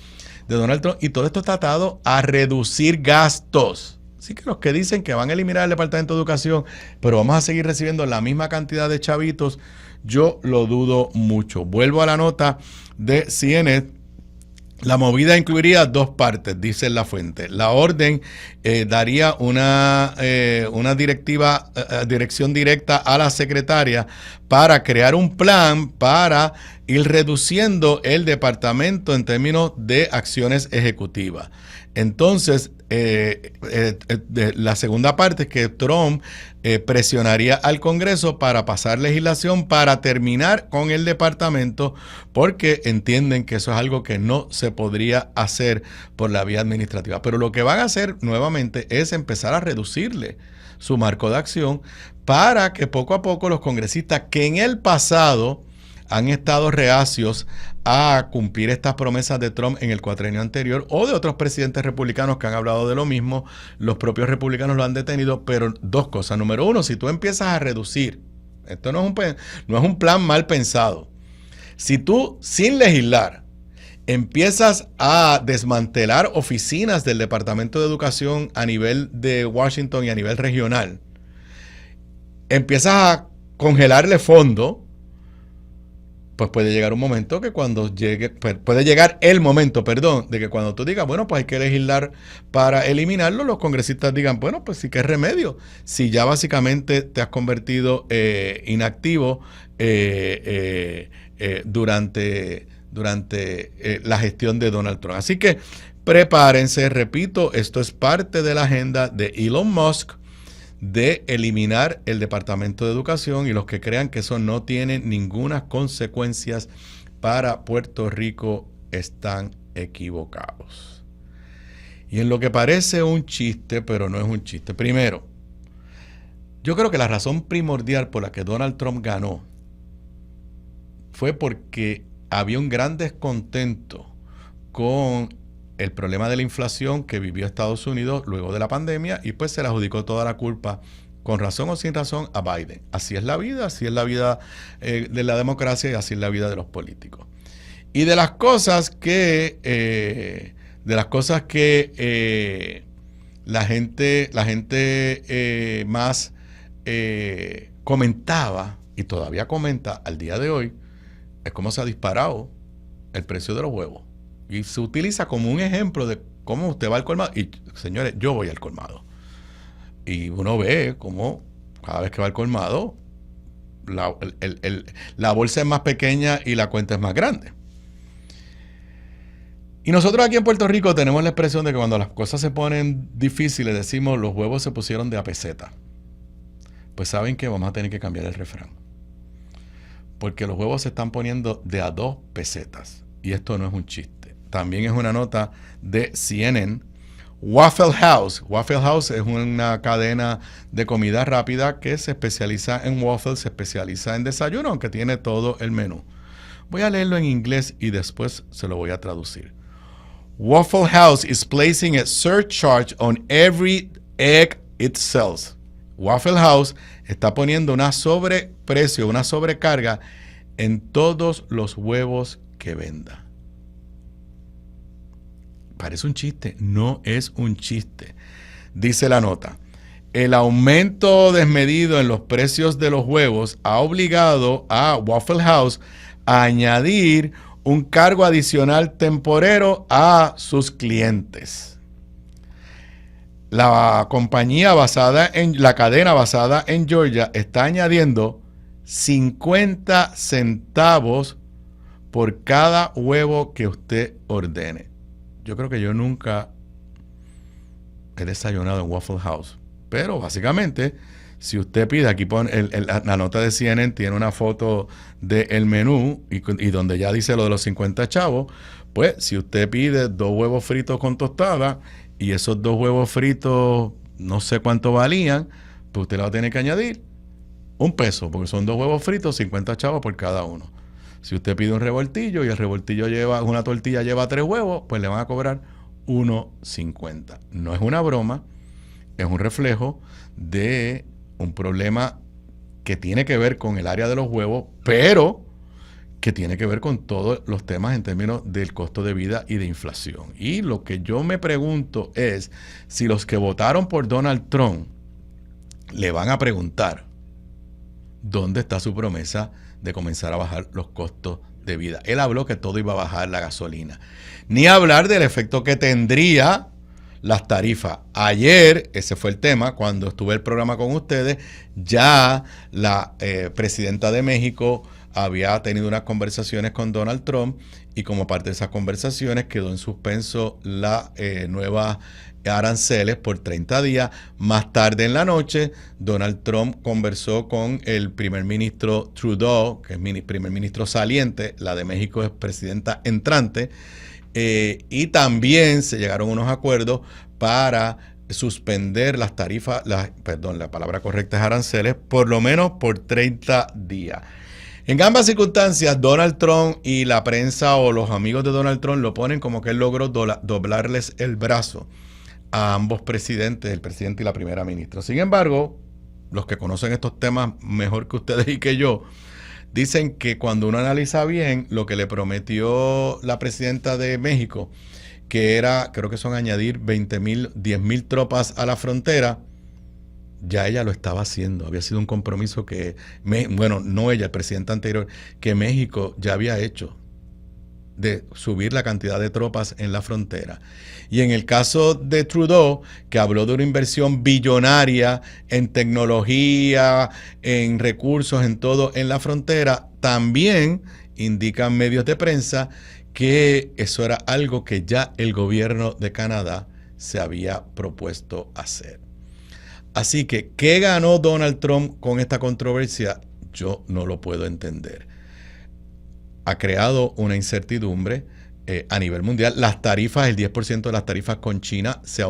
de Donald Trump. Y todo esto está atado a reducir gastos. Así que los que dicen que van a eliminar el Departamento de Educación, pero vamos a seguir recibiendo la misma cantidad de chavitos, yo lo dudo mucho. Vuelvo a la nota de CNN. La movida incluiría 2 partes, dice la fuente. La orden daría una dirección directa a la secretaria para crear un plan para ir reduciendo el departamento en términos de acciones ejecutivas. Entonces, la segunda parte es que Trump presionaría al Congreso para pasar legislación para terminar con el departamento, porque entienden que eso es algo que no se podría hacer por la vía administrativa. Pero lo que van a hacer nuevamente es empezar a reducirle su marco de acción para que poco a poco los congresistas que en el pasado han estado reacios a cumplir estas promesas de Trump en el cuatrienio anterior o de otros presidentes republicanos que han hablado de lo mismo, los propios republicanos lo han detenido, pero 2 cosas. Número 1, si tú empiezas a reducir, esto no es un plan mal pensado. Si tú, sin legislar, empiezas a desmantelar oficinas del Departamento de Educación a nivel de Washington y a nivel regional, empiezas a congelarle fondo, pues puede llegar un momento que puede llegar el momento, de que cuando tú digas, bueno, pues hay que legislar para eliminarlo, los congresistas digan, bueno, pues sí, ¿qué remedio? Si ya básicamente te has convertido inactivo durante la gestión de Donald Trump. Así que prepárense, repito, esto es parte de la agenda de Elon Musk de eliminar el Departamento de Educación, y los que crean que eso no tiene ninguna consecuencias para Puerto Rico están equivocados. Y en lo que parece un chiste, pero no es un chiste. Primero, yo creo que la razón primordial por la que Donald Trump ganó fue porque había un gran descontento con el problema de la inflación que vivió Estados Unidos luego de la pandemia, y pues se le adjudicó toda la culpa, con razón o sin razón, a Biden. Así es la vida de la democracia y así es la vida de los políticos. Y de las cosas que la gente más comentaba, y todavía comenta al día de hoy, es cómo se ha disparado el precio de los huevos. Y se utiliza como un ejemplo de cómo usted va al colmado. Y, señores, yo voy al colmado. Y uno ve cómo cada vez que va al colmado, la bolsa es más pequeña y la cuenta es más grande. Y nosotros aquí en Puerto Rico tenemos la expresión de que cuando las cosas se ponen difíciles, decimos los huevos se pusieron de a peseta. Pues saben que vamos a tener que cambiar el refrán. Porque los huevos se están poniendo de a 2 pesetas. Y esto no es un chiste. También es una nota de CNN. Waffle House. Waffle House es una cadena de comida rápida que se especializa en waffles, se especializa en desayuno, aunque tiene todo el menú. Voy a leerlo en inglés y después se lo voy a traducir. Waffle House is placing a surcharge on every egg it sells. Waffle House está poniendo una sobreprecio, una sobrecarga en todos los huevos que venda. Parece un chiste, no es un chiste. Dice la nota, el aumento desmedido en los precios de los huevos ha obligado a Waffle House a añadir un cargo adicional temporero a sus clientes. La cadena basada en Georgia está añadiendo 50 centavos por cada huevo que usted ordene. Yo creo que yo nunca he desayunado en Waffle House, pero básicamente, si usted pide, aquí pone la nota de CNN, tiene una foto del menú y donde ya dice lo de los 50 chavos, pues si usted pide 2 huevos fritos con tostada y esos 2 huevos fritos no sé cuánto valían, pues usted le va a tener que añadir $1, porque son 2 huevos fritos, 50 chavos por cada uno. Si usted pide un revoltillo y el revoltillo una tortilla lleva 3 huevos, pues le van a cobrar $1.50. No es una broma, es un reflejo de un problema que tiene que ver con el área de los huevos, pero que tiene que ver con todos los temas en términos del costo de vida y de inflación. Y lo que yo me pregunto es si los que votaron por Donald Trump le van a preguntar dónde está su promesa de comenzar a bajar los costos de vida. Él habló que todo iba a bajar, la gasolina. Ni hablar del efecto que tendría las tarifas. Ayer, ese fue el tema, cuando estuve el programa con ustedes, ya la presidenta de México había tenido unas conversaciones con Donald Trump y como parte de esas conversaciones quedó en suspenso la nueva aranceles por 30 días. Más tarde en la noche, Donald Trump conversó con el primer ministro Trudeau, que es primer ministro saliente, la de México es presidenta entrante, y también se llegaron a unos acuerdos para suspender las tarifas, la palabra correcta es aranceles, por lo menos por 30 días. En ambas circunstancias, Donald Trump y la prensa o los amigos de Donald Trump lo ponen como que él logró doblarles el brazo a ambos presidentes, el presidente y la primera ministra. Sin embargo, los que conocen estos temas mejor que ustedes y que yo, dicen que cuando uno analiza bien lo que le prometió la presidenta de México, que era, creo que son añadir 10,000 tropas a la frontera, ya ella lo estaba haciendo. Había sido un compromiso que, no ella, el presidente anterior, que México ya había hecho, de subir la cantidad de tropas en la frontera. Y en el caso de Trudeau, que habló de una inversión billonaria en tecnología, en recursos, en todo en la frontera, también indican medios de prensa que eso era algo que ya el gobierno de Canadá se había propuesto hacer. Así que, ¿qué ganó Donald Trump con esta controversia? Yo no lo puedo entender. Ha creado una incertidumbre a nivel mundial. Las tarifas, el 10% de las tarifas con China se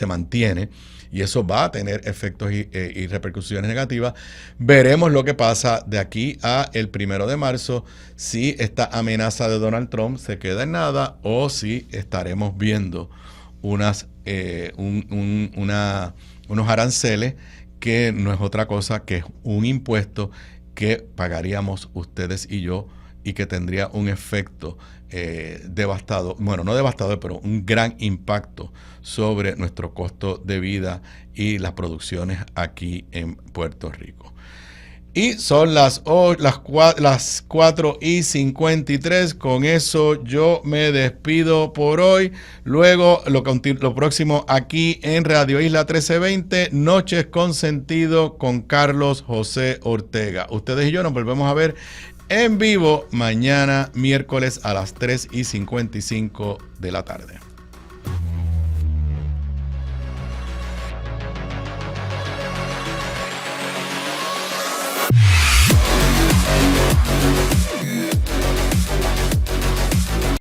mantiene, y eso va a tener efectos y repercusiones negativas. Veremos lo que pasa de aquí a el 1 de marzo, si esta amenaza de Donald Trump se queda en nada o si estaremos viendo unos aranceles que no es otra cosa que un impuesto que pagaríamos ustedes y yo, y que tendría un efecto devastador, bueno, no devastador, pero un gran impacto sobre nuestro costo de vida y las producciones aquí en Puerto Rico. Y son las 4:53. Con eso yo me despido por hoy. Luego lo próximo aquí en Radio Isla 1320, Noches con Sentido con Carlos José Ortega. Ustedes y yo nos volvemos a ver en vivo mañana miércoles a las 3:55 de la tarde.